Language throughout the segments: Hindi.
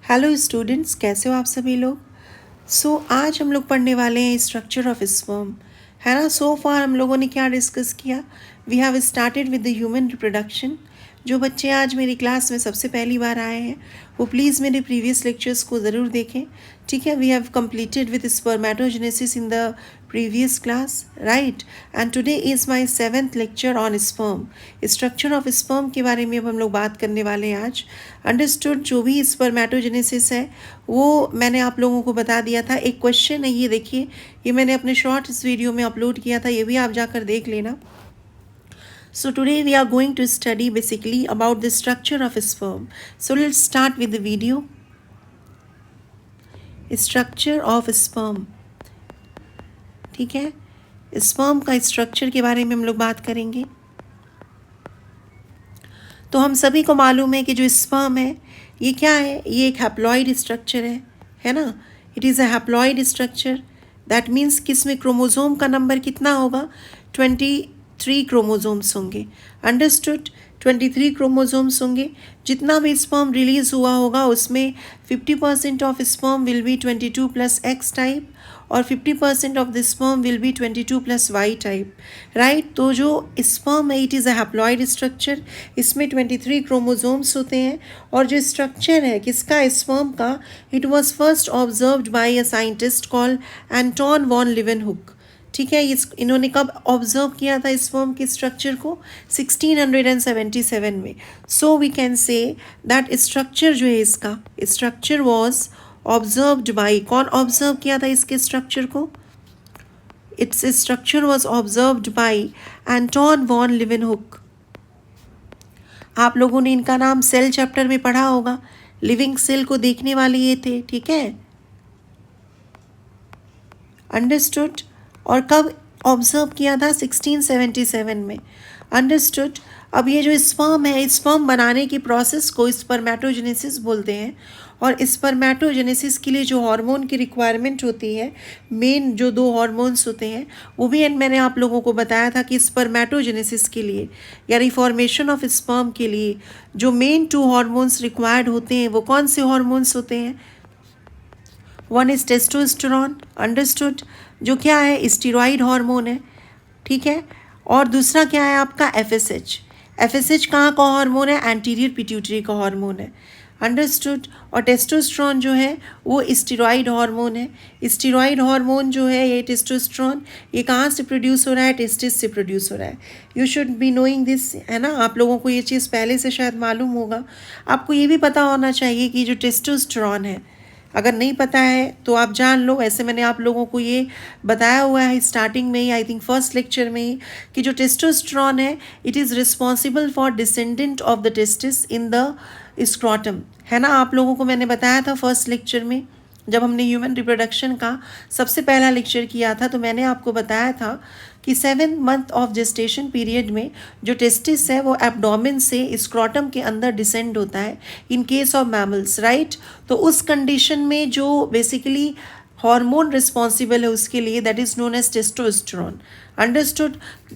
हेलो स्टूडेंट्स, कैसे हो आप सभी लोग। आज हम लोग पढ़ने वाले हैं स्ट्रक्चर ऑफ स्पर्म, है ना। सो फार हम लोगों ने क्या डिस्कस किया। We have started with the human reproduction. जो बच्चे आज मेरी क्लास में सबसे पहली बार आए हैं वो प्लीज़ मेरे प्रीवियस लेक्चर्स को ज़रूर देखें, ठीक है। We have completed with spermatogenesis in the previous class, right. And today is my 7th lecture on sperm. Structure of sperm के बारे में अब हम लोग बात करने वाले हैं आज। अंडरस्टूड। जो भी स्पर्मेटोजेनेसिस है वो मैंने आप लोगों को बता दिया था। एक क्वेश्चन है, ये देखिए, ये मैंने अपने शॉर्ट इस वीडियो में अपलोड किया था, ये भी आप जाकर देख लेना। So today we are going to study basically about the structure of sperm. So let's start with the video. Structure of sperm. ठीक है, स्पर्म का स्ट्रक्चर के बारे में हम लोग बात करेंगे। तो हम सभी को मालूम है कि जो स्पर्म है ये क्या है, ये एक हैप्लॉइड स्ट्रक्चर है ना। It is a haploid structure. That means कि इसमें क्रोमोजोम का नंबर कितना होगा, 23 क्रोमोजोम्स होंगे। अंडरस्टूड। 23 क्रोमोजोम्स होंगे। जितना भी स्पर्म रिलीज हुआ होगा उसमें 50% of sperm will be 22 plus x type और 50% of the sperm will be 22 plus Y type, right. तो जो स्पर्म है it is a haploid structure. इसमें 23 क्रोमोजोम्स होते हैं। और जो स्ट्रक्चर है किसका, स्पर्म का, it was first observed by a scientist called Anton van Leeuwenhoek. ठीक है, इन्होंने कब ऑब्जर्व किया था स्पर्म के स्ट्रक्चर को, 1677 में। So we can say that structure जो है इसका स्ट्रक्चर वॉज ऑब्जर्व्ड बाई, कौन ऑब्जर्व किया था इसके स्ट्रक्चर को, it's structure was observed by Anton van Leeuwenhoek. आप लोगों ने इनका नाम सेल चैप्टर में पढ़ा होगा। लिविंग सेल को देखने वाले ये थे, ठीक है। अंडरस्टूड। और कब ऑब्जर्व किया था, 1677 में। अंडरस्टूड। अब ये जो स्पर्म है, स्पर्म बनाने की प्रोसेस को स्पर्मेटोजेनेसिस बोलते हैं। और स्पर्मेटोजेनेसिस के लिए जो हार्मोन की रिक्वायरमेंट होती है, मेन जो 2 हार्मोन्स होते हैं वो भी मैंने आप लोगों को बताया था कि स्पर्मेटोजेनेसिस के लिए यानी फॉर्मेशन ऑफ स्पर्म के लिए जो मेन 2 हार्मोन्स रिक्वायर्ड होते हैं वो कौन से हार्मोन्स होते हैं। वन इज टेस्टोस्टेरोन, अंडरस्टूड, जो क्या है स्टीरॉइड हार्मोन है, ठीक है। और दूसरा क्या है आपका एफएसएच। एफएसएच कहाँ का हार्मोन है, एंटीरियर पिट्यूटरी का हार्मोन है, अंडरस्टूड। और टेस्टोस्टेरोन जो है वो स्टीरॉइड हार्मोन है। स्टीरॉइड हार्मोन जो है ये टेस्टोस्टेरोन, ये कहाँ से प्रोड्यूस हो रहा है, टेस्टिस से प्रोड्यूस हो रहा है। You should be knowing this, है ना। आप लोगों को ये चीज़ पहले से शायद मालूम होगा। आपको ये भी पता होना चाहिए कि जो टेस्टोस्टेरोन है, अगर नहीं पता है तो आप जान लो। ऐसे मैंने आप लोगों को ये बताया हुआ है स्टार्टिंग में ही, आई थिंक फर्स्ट लेक्चर में ही, कि जो टेस्टोस्टेरोन है it is responsible for descendant of the testis in the scrotum, है ना। आप लोगों को मैंने बताया था फर्स्ट लेक्चर में, जब हमने ह्यूमन रिप्रोडक्शन का सबसे पहला लेक्चर किया था तो मैंने आपको बताया था कि 7 मंथ ऑफ जेस्टेशन पीरियड में जो टेस्टिस है वो एब्डोमेन से स्क्रॉटम के अंदर डिसेंड होता है इन केस ऑफ मैमल्स, राइट। तो उस कंडीशन में जो बेसिकली हार्मोन रिस्पॉन्सिबल है उसके लिए, that is known as testosterone, understood.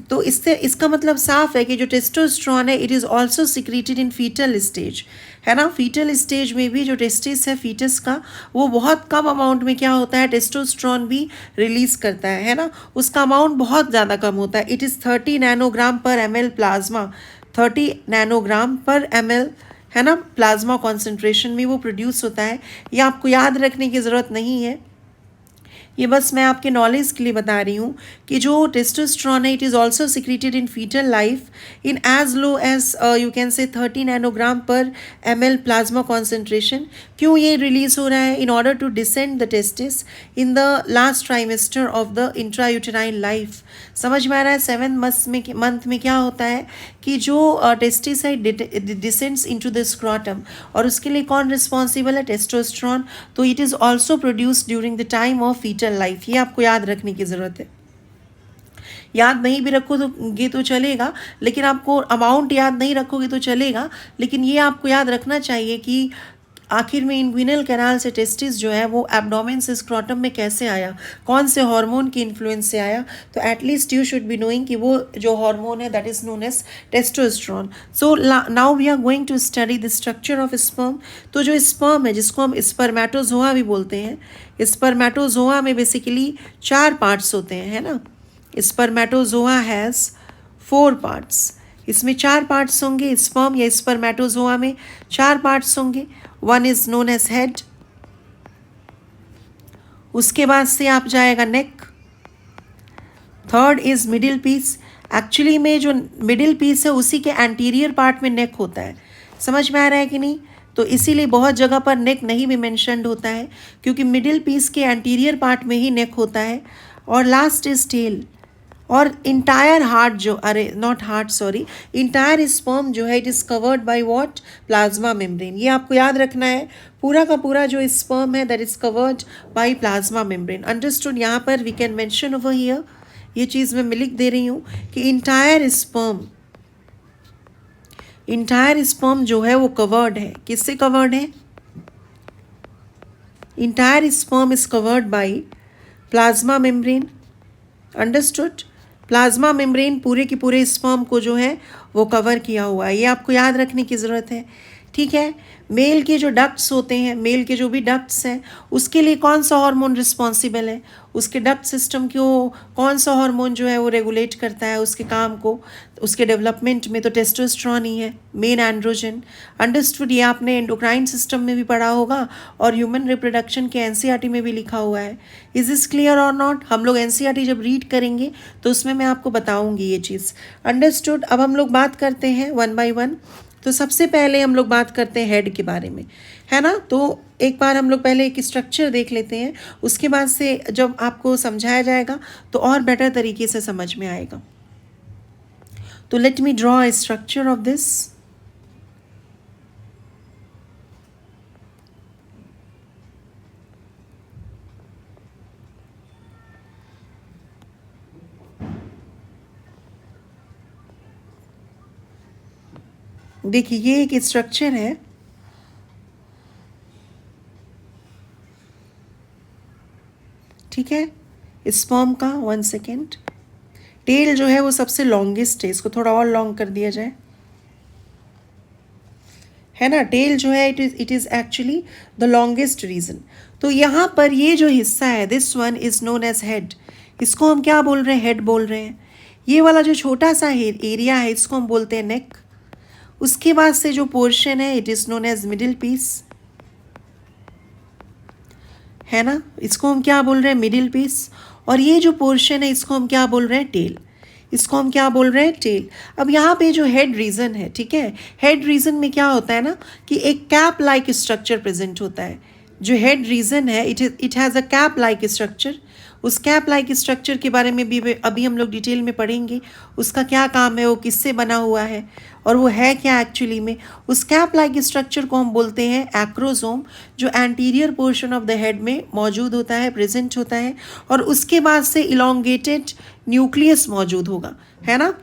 तो इससे इसका मतलब साफ है कि जो टेस्टोस्टेरोन है it is also secreted in foetal stage, है ना। फीटल स्टेज में भी जो टेस्टिस है फीटस का, वो बहुत कम अमाउंट में क्या होता है, टेस्टोस्टेरोन भी रिलीज़ करता है ना। उसका अमाउंट बहुत ज़्यादा कम होता है। इट इज़ 30 नैनोग्राम पर ml प्लाज्मा, 30 नैनोग्राम पर ml, है ना, प्लाज्मा कॉन्सेंट्रेशन में वो प्रोड्यूस होता है। ये आपको याद रखने की ज़रूरत नहीं है, ये बस मैं आपके नॉलेज के लिए बता रही हूँ कि जो टेस्टोस्टेरोन है it is also secreted in foetal life in as low as you can say 30 nanogram पर ml प्लाज्मा कॉन्सेंट्रेशन। क्यों ये रिलीज हो रहा है, in order to descend the testis in the last trimester of the intrauterine life. समझ में आ रहा है। 7 मंथ में क्या होता है कि जो टेस्टिस है डिसेंड्स इनटू द स्क्रॉटम, और उसके लिए कौन रिस्पॉन्सिबल है, टेस्टोस्टेरोन। तो it is also produced during the time of foetal life. ये आपको याद रखने की ज़रूरत है। याद नहीं भी रखोगे तो चलेगा, लेकिन आपको अमाउंट याद नहीं रखोगे तो चलेगा, लेकिन ये आपको याद रखना चाहिए कि आखिर में इन्ग्विनल कैनाल से टेस्टिस जो है वो एब्डोमेन से स्क्रोटम में कैसे आया, कौन से हार्मोन की इन्फ्लुएंस से आया, तो at least you should be knowing कि वो जो हार्मोन है that is known as testosterone. So now we are going to study the structure of sperm. तो जो स्पर्म है जिसको हम स्पर्मेटोजोआ भी बोलते हैं, स्पर्मेटोजोआ में बेसिकली 4 पार्ट्स होते हैं, है ना. Spermatozoa has 4 parts. इसमें 4 पार्ट्स होंगे. स्पर्म या स्पर्मेटोजोआ में 4 पार्ट्स होंगे. One is known as head, उसके बाद से आप जाएगा neck, third is middle piece. Actually में जो मिडिल पीस है उसी के एंटीरियर पार्ट में नेक होता है. समझ में आ रहा है कि नहीं. तो इसीलिए बहुत जगह पर नेक नहीं भी मेंशन्ड होता है क्योंकि मिडिल पीस के एंटीरियर पार्ट में ही नेक होता है. और लास्ट इज टेल. और इंटायर हार्ट जो not heart sorry entire sperm जो है it is covered by what, plasma membrane. ये आपको याद रखना है. पूरा का पूरा जो स्पर्म है that is covered by plasma membrane. Understood. यहाँ पर we can mention over here, ये चीज़ मैं लिख दे रही हूँ कि इंटायर स्पर्म जो है वो कवर्ड है. किससे कवर्ड है? Entire sperm is covered by plasma membrane. Understood. Plasma membrane पूरे के पूरे स्पर्म को जो है वो कवर किया हुआ है. ये आपको याद रखने की ज़रूरत है. ठीक है. मेल के जो डक्ट्स होते हैं, मेल के जो भी डक्ट्स हैं उसके लिए कौन सा हार्मोन रिस्पॉन्सिबल है, उसके डक्ट सिस्टम को कौन सा हार्मोन जो है वो रेगुलेट करता है उसके काम को, उसके डेवलपमेंट में, तो टेस्टोस्टेरोन ही है, मेन एंड्रोजन. अंडरस्टूड. ये आपने एंडोक्राइन सिस्टम में भी पढ़ा होगा और ह्यूमन रिप्रोडक्शन के एनसीईआरटी में भी लिखा हुआ है. इज दिस क्लियर और नॉट? हम लोग एनसीईआरटी जब रीड करेंगे तो उसमें मैं आपको बताऊंगी ये चीज़. अंडरस्टूड. अब हम लोग बात करते हैं वन बाय वन. तो सबसे पहले हम लोग बात करते हैं हेड के बारे में, है ना. तो एक बार हम लोग पहले एक स्ट्रक्चर देख लेते हैं, उसके बाद से जब आपको समझाया जाएगा तो और बेटर तरीके से समझ में आएगा. तो let me draw a structure of this. देखिए ये एक स्ट्रक्चर है. ठीक है. स्पर्म का 1 सेकेंड. टेल जो है वो सबसे लॉन्गेस्ट है, इसको थोड़ा और लॉन्ग कर दिया जाए, है ना. टेल जो है it is actually the longest region. तो यहाँ पर ये जो हिस्सा है this one is known as head. इसको हम क्या बोल रहे हैं? हेड बोल रहे हैं. ये वाला जो छोटा सा एरिया है इसको हम बोलते हैं नेक. उसके बाद से जो पोर्शन है it is known as middle piece, है ना. इसको हम क्या बोल रहे हैं? Middle piece. और ये जो पोर्शन है इसको हम क्या बोल रहे हैं? टेल. इसको हम क्या बोल रहे हैं? टेल. अब यहाँ पे जो हेड रीजन है, ठीक है, हेड रीजन में क्या होता है ना कि एक कैप लाइक स्ट्रक्चर प्रेजेंट होता है. जो हेड रीजन है it has a cap like structure. उस कैप लाइक स्ट्रक्चर के बारे में भी अभी हम लोग डिटेल में पढ़ेंगे. उसका क्या काम है, वो किससे बना हुआ है और वो है क्या एक्चुअली में. उस कैप लाइक स्ट्रक्चर को हम बोलते हैं एक्रोसोम, जो anterior portion of the head में मौजूद होता है, प्रेजेंट होता है. और उसके बाद से इलोंगेटेड न्यूक्लियस मौजूद होगा, है ना.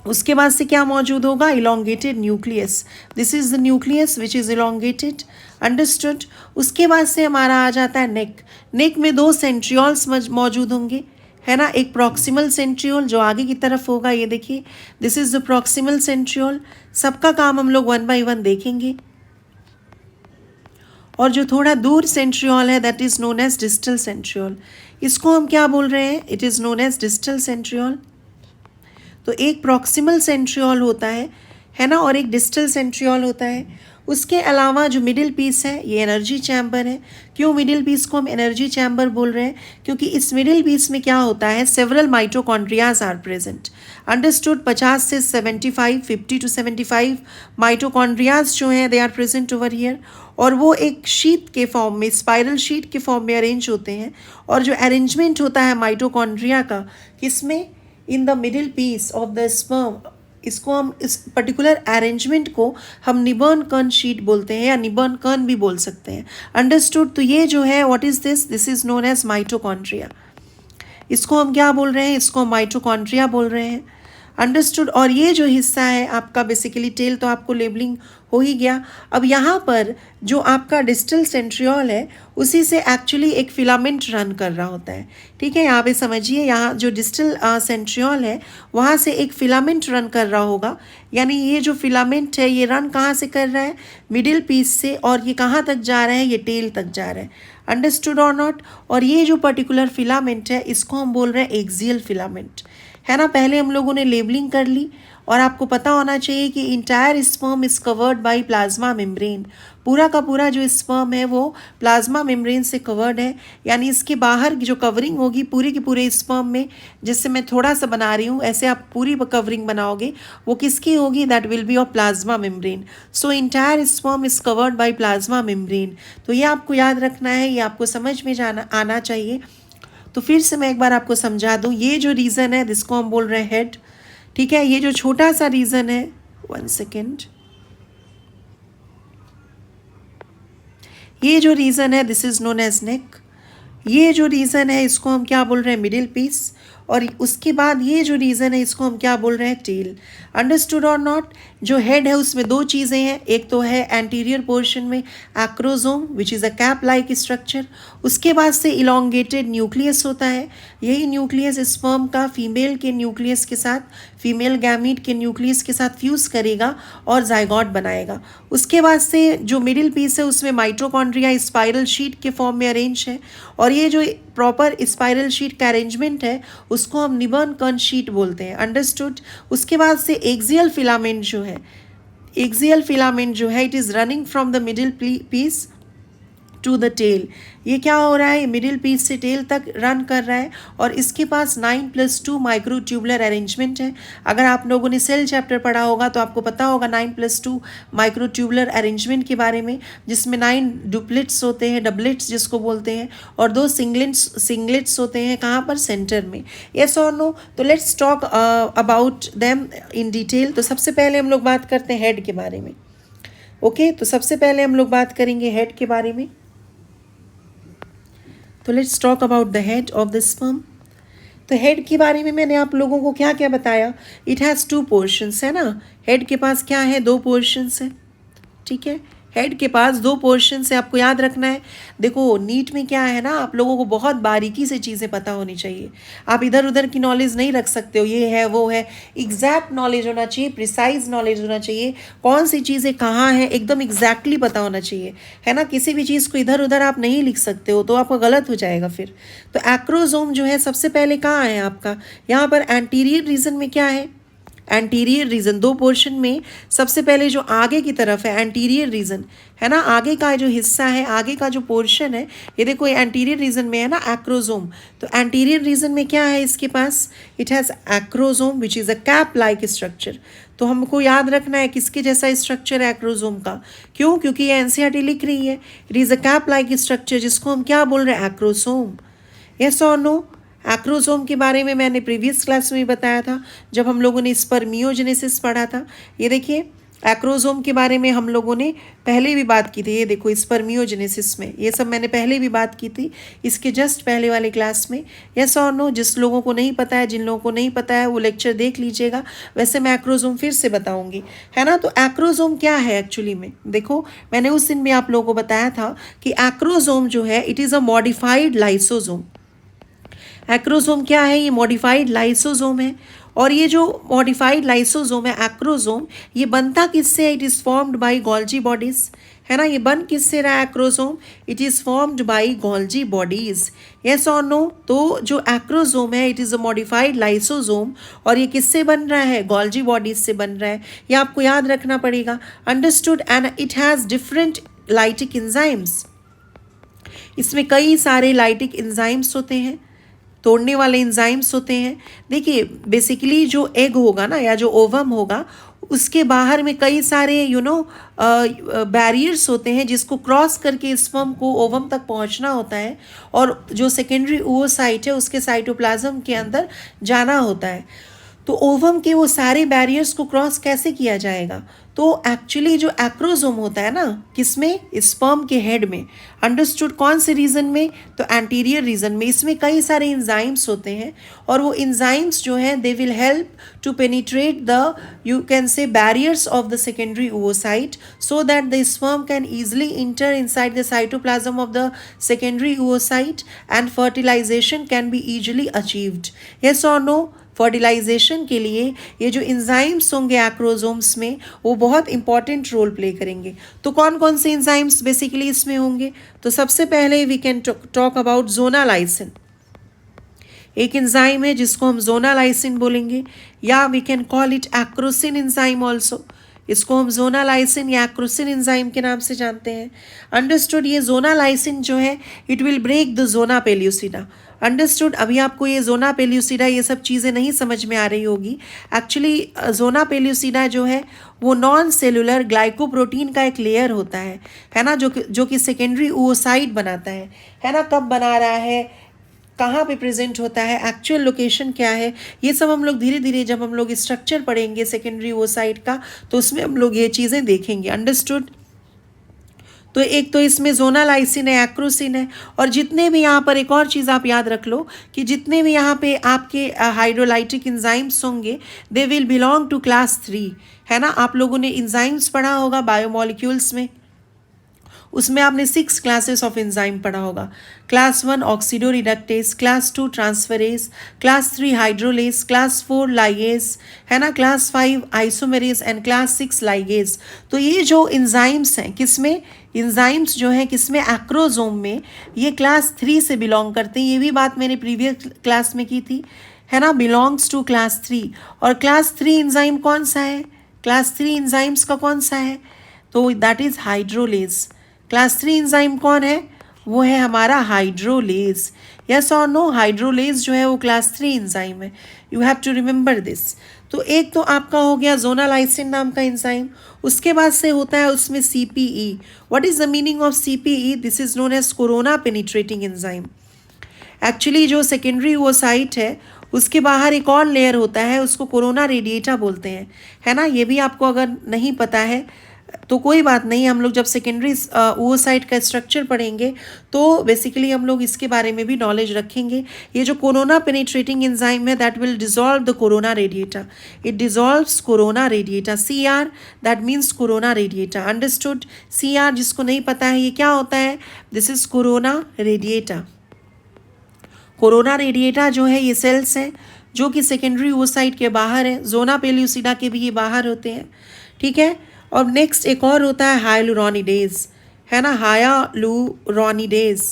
उसके बाद से क्या मौजूद होगा? Elongated nucleus. This is the nucleus which is elongated. Understood. उसके बाद से हमारा आ जाता है नेक. नेक में 2 सेंट्रियोल्स मौजूद होंगे, है ना. एक प्रॉक्सिमल सेंट्रियोल जो आगे की तरफ होगा, ये देखिए this is the proximal centriole. सबका काम हम लोग 1 बाय 1 देखेंगे. और जो थोड़ा दूर सेंट्रियोल है that is known as distal centriole. इसको हम क्या बोल रहे हैं? It is known as distal centriole. तो एक प्रॉक्सिमल सेंट्रियोल होता है ना, और एक डिस्टल सेंट्रियोल होता है. उसके अलावा जो मिडिल पीस है ये एनर्जी चैम्बर है. क्यों मिडिल पीस को हम एनर्जी चैम्बर बोल रहे हैं? क्योंकि इस मिडिल पीस में क्या होता है, several mitochondrias are present. Understood. 50 से 75, 50 to 75 माइटोकॉन्ड्रियाज जो हैं they are present over here. और वो एक शीट के फॉर्म में, स्पाइरल शीट के फॉर्म में अरेंज होते हैं. और जो अरेंजमेंट होता है माइटोकॉन्ड्रिया का, किसमें? In the middle piece of the sperm. इसको हम, इस पर्टिकुलर अरेंजमेंट को हम निबर्न कर्न शीट बोलते हैं या निबर्न कर्न भी बोल सकते हैं. अंडरस्टूड. तो ये जो है what is this? This is known as mitochondria. इसको हम क्या बोल रहे हैं? इसको माइटोकॉन्ड्रिया बोल रहे हैं. अंडरस्टूड। और ये जो हिस्सा है आपका बेसिकली टेल, तो आपको लेबलिंग हो ही गया। अब यहाँ पर जो आपका डिस्टल सेंट्रियोल है उसी से एक्चुअली एक फिलामेंट रन कर रहा होता है। ठीक है, यहाँ पे समझिए, यहाँ जो डिस्टल सेंट्रियोल है वहाँ से एक फिलामेंट रन कर रहा होगा। यानी ये जो फिलामेंट है ये रन कहाँ से कर रहा है, मिडिल पीस से, और ये कहाँ तक जा रहा है, ये टेल तक जा रहा है। अंडरस्टूड और नॉट। और ये जो पर्टिकुलर फिलामेंट है इसको हम बोल रहे हैं एक्सियल फिलामेंट, है ना। पहले हम लोगों ने लेबलिंग कर ली, और आपको पता होना चाहिए कि entire sperm is covered by plasma membrane. पूरा का पूरा जो स्पर्म है वो प्लाज्मा मेम्ब्रेन से कवर्ड है। यानी इसके बाहर की जो कवरिंग होगी पूरे के पूरे स्पर्म में, जिससे मैं थोड़ा सा बना रही हूँ, ऐसे आप पूरी कवरिंग बनाओगे, वो किसकी होगी, that will be of plasma membrane. So entire sperm is covered by plasma membrane. तो ये आपको याद रखना है, ये आपको समझ में आना चाहिए। तो फिर से मैं एक बार आपको समझा दूँ, ये जो रीज़न है जिसको हम बोल रहे हैं हेड, ठीक है, ये जो छोटा सा रीजन है, 1 सेकेंड, ये जो रीजन है दिस इज नोन एज नेक। ये जो रीजन है इसको हम क्या बोल रहे हैं, मिडिल पीस। और उसके बाद ये जो रीजन है इसको हम क्या बोल रहे हैं, टेल। अंडरस्टूड और नॉट। जो हेड है उसमें दो चीज़ें हैं, एक तो है एंटीरियर पोर्शन में acrosome which is a cap like structure, उसके बाद से इलोंगेटेड न्यूक्लियस होता है। यही न्यूक्लियस स्पर्म का फीमेल के न्यूक्लियस के साथ, फीमेल गैमीट के न्यूक्लियस के साथ फ्यूज़ करेगा और जाइगोट बनाएगा। उसके बाद से जो मिडिल पीस है उसमें माइटोकॉन्ड्रिया स्पाइरल शीट के फॉर्म में अरेंज है, और ये जो प्रॉपर स्पाइरल शीट का अरेंजमेंट है उसको हम निबर्न कर्न शीट बोलते हैं। अंडरस्टूड। उसके बाद से एक्सियल फिलामेंट जो है, एक्सियल फिलामेंट जो है it is running from the middle piece to the tail. ये क्या हो रहा है, मिडिल पीस से टेल तक रन कर रहा है, और इसके पास 9+2 माइक्रोट्यूबुलर अरेंजमेंट है। अगर आप लोगों ने सेल चैप्टर पढ़ा होगा तो आपको पता होगा 9+2 माइक्रोट्यूबुलर अरेंजमेंट के बारे में, जिसमें 9 डुप्लेट्स होते हैं, डबलेट्स जिसको बोलते हैं, और 2 सिंगलेट्स होते हैं, कहाँ पर, सेंटर में। यस और नो। तो let's talk about them in detail. तो सबसे पहले हम लोग बात करते हैं हेड के बारे में। ओके, तो सबसे पहले हम लोग बात करेंगे हेड के बारे में। तो let's talk about the head of the sperm. तो हेड के बारे में मैंने आप लोगों को क्या क्या बताया, इट हैज़ 2 पोर्शंस, है ना। हेड के पास क्या है, 2 पोर्शंस है। ठीक है, हेड के पास 2 पोर्शन से आपको याद रखना है। देखो नीट में क्या है ना, आप लोगों को बहुत बारीकी से चीज़ें पता होनी चाहिए। आप इधर उधर की नॉलेज नहीं रख सकते हो, ये है वो है, एग्जैक्ट नॉलेज होना चाहिए, प्रिसाइज नॉलेज होना चाहिए, कौन सी चीज़ें कहाँ हैं एकदम एग्जैक्टली पता होना चाहिए, है ना। किसी भी चीज़ को इधर उधर आप नहीं लिख सकते हो, तो आपका गलत हो जाएगा फिर। तो एक्रोजोम जो है सबसे पहले कहाँ है आपका, यहाँ पर एंटीरियर रीजन में क्या है, एंटीरियर रीजन 2 पोर्शन में सबसे पहले जो आगे की तरफ है एंटीरियर रीजन, है ना, आगे का जो हिस्सा है, आगे का जो पोर्शन है, ये देखो ये एंटीरियर रीजन में है ना, एक्रोजोम। तो एंटीरियर रीजन में क्या है इसके पास, it has acrosome which is a cap like structure. तो हमको याद रखना है किसके जैसा स्ट्रक्चर है एक्रोजोम का, क्यों, क्योंकि ये एनसीईआरटी लिख रही है, it is a cap like structure, जिसको हम क्या बोल रहे हैं, एक्रोसोम। यस और नो। एक्रोसोम के बारे में मैंने प्रीवियस क्लास में बताया था जब हम लोगों ने स्पर्मियोजेनेसिस पढ़ा था। ये देखिए एक्रोसोम के बारे में हम लोगों ने पहले भी बात की थी, ये देखो स्पर्मियोजेनेसिस में, ये सब मैंने पहले भी बात की थी इसके जस्ट पहले वाले क्लास में। यस और नो। जिस लोगों को नहीं पता है, जिन लोगों को नहीं पता है वो लेक्चर देख लीजिएगा, वैसे मैं एक्रोसोम फिर से बताऊंगी, है ना। तो एक्रोसोम क्या है एक्चुअली में, देखो मैंने उस दिन भी आप लोगों को बताया था कि एक्रोसोम जो है it is a modified lysosome. Acrosome क्या है, ये मॉडिफाइड लाइसोसोम है। और ये जो मॉडिफाइड लाइसोसोम है एक्रोसोम, ये बनता किससे है, it is formed by Golgi bodies, है ना। ये बन किससे रहा acrosome, it is formed by Golgi bodies. Yes और नो। तो जो एक्रोसोम है it is a modified lysosome, और ये किससे बन रहा है, गोल्जी बॉडीज़ से बन रहा है, ये आपको याद रखना पड़ेगा। Understood. And it has different lytic enzymes, इसमें कई सारे लाइटिक एंजाइम्स होते हैं, तोड़ने वाले एंजाइम्स होते हैं। देखिए बेसिकली जो एग होगा ना, या जो ओवम होगा, उसके बाहर में कई सारे बैरियर्स होते हैं जिसको क्रॉस करके स्पर्म को ओवम तक पहुंचना होता है, और जो सेकेंडरी ओवोसाइट है उसके साइटोप्लाज्म के अंदर जाना होता है। तो ओवम के वो सारे बैरियर्स को क्रॉस कैसे किया जाएगा? तो एक्चुअली जो एक्रोसोम होता है ना, किसमें? स्पर्म के हेड में। अंडरस्टूड? कौन से रीजन में? तो एंटीरियर रीजन में। इसमें कई सारे इंजाइम्स होते हैं और वो इंजाइम्स जो हैं they will help to penetrate the, you can say, barriers of the secondary oocyte so that the sperm can easily enter inside the cytoplasm of the secondary oocyte and fertilization can be easily achieved. Yes or no? Fertilisation के लिए ये जो इंजाइम्स होंगे एक्रोसोम्स में वो बहुत इंपॉर्टेंट रोल प्ले करेंगे। तो कौन कौन से इंजाइम्स बेसिकली इसमें होंगे? तो सबसे पहले we can talk about zonalysin. एक इंजाइम है जिसको हम जोनालाइसिन बोलेंगे, या we can call it acrosin enzyme also. इसको हम जोनालाइसिन या एक्रोसिन इंजाइम के नाम से जानते हैं। अंडरस्टूड? ये जोनालाइसिन जो है it will break the zona pellucida. Understood? अभी आपको ये जोना पेल्यूसिडा ये सब चीज़ें नहीं समझ में आ रही होगी। एक्चुअली जोना पेल्यूसिडा जो है वो नॉन सेलुलर ग्लाइकोप्रोटीन का एक लेयर होता है ना, जो कि सेकेंडरी oocyte बनाता है ना। कब बना रहा है, कहाँ पे प्रेजेंट होता है, एक्चुअल लोकेशन क्या है, ये सब हम लोग धीरे धीरे जब हम लोग स्ट्रक्चर पढ़ेंगे सेकेंडरी oocyte का तो उसमें हम लोग ये चीज़ें देखेंगे। अंडरस्टूड? तो एक तो इसमें जोनालाइसिन है, एक्रोसिन है, और जितने भी यहाँ पर एक और चीज़ आप याद रख लो कि जितने भी यहाँ पे आपके हाइड्रोलाइटिक इंजाइम्स होंगे they will belong to class 3, है ना। आप लोगों ने इंजाइम्स पढ़ा होगा बायोमोलिक्यूल्स में, उसमें आपने 6 क्लासेस ऑफ एंजाइम पढ़ा होगा। Class 1 oxido reductase, class 2 transferase, class 3 hydrolase, class 4 ligase, है ना, class 5 isomerase and class 6 ligase. तो ये जो एंजाइम्स हैं किसमें, एंजाइम्स जो हैं किसमें, एक्रोसोम में, ये क्लास 3 से बिलोंग करते हैं। ये भी बात मैंने प्रीवियस क्लास में की थी, है ना, बिलोंग्स टू क्लास 3। और क्लास 3 एंजाइम कौन सा है? क्लास 3 एंजाइम्स का कौन सा है? तो that is hydrolase. Class 3 enzyme कौन है? वो है हमारा हाइड्रोलेज। यस और नो? हाइड्रोलेज जो है वो क्लास 3 एंजाइम है। You have to remember this. तो एक तो आपका हो गया जोनालाइसिन नाम का एंजाइम। उसके बाद से होता है उसमें CPE। What is the meaning of CPE? This is known as corona penetrating enzyme. Actually जो सेकेंडरी oocyte है उसके बाहर एक और लेयर होता है, उसको कोरोना रेडिएटा बोलते हैं, है ना। ये भी आपको अगर नहीं पता है तो कोई बात नहीं, हम लोग जब सेकेंडरी oocyte का स्ट्रक्चर पढ़ेंगे तो बेसिकली हम लोग इसके बारे में भी नॉलेज रखेंगे। ये जो कोरोना पेनिट्रेटिंग एंजाइम है that will dissolve the corona radiata. It dissolves corona radiata. CR that means corona radiata. Understood? CR जिसको नहीं पता है ये क्या होता है, this is corona radiata. Corona radiata जो है ये सेल्स हैं जो कि सेकेंडरी oocyte के बाहर है, जोना पेल्यूसिडा के भी ये बाहर होते हैं, ठीक है। और नेक्स्ट एक और होता है हाइलुरोनिडेज, है ना, हायालुरोनिडेज।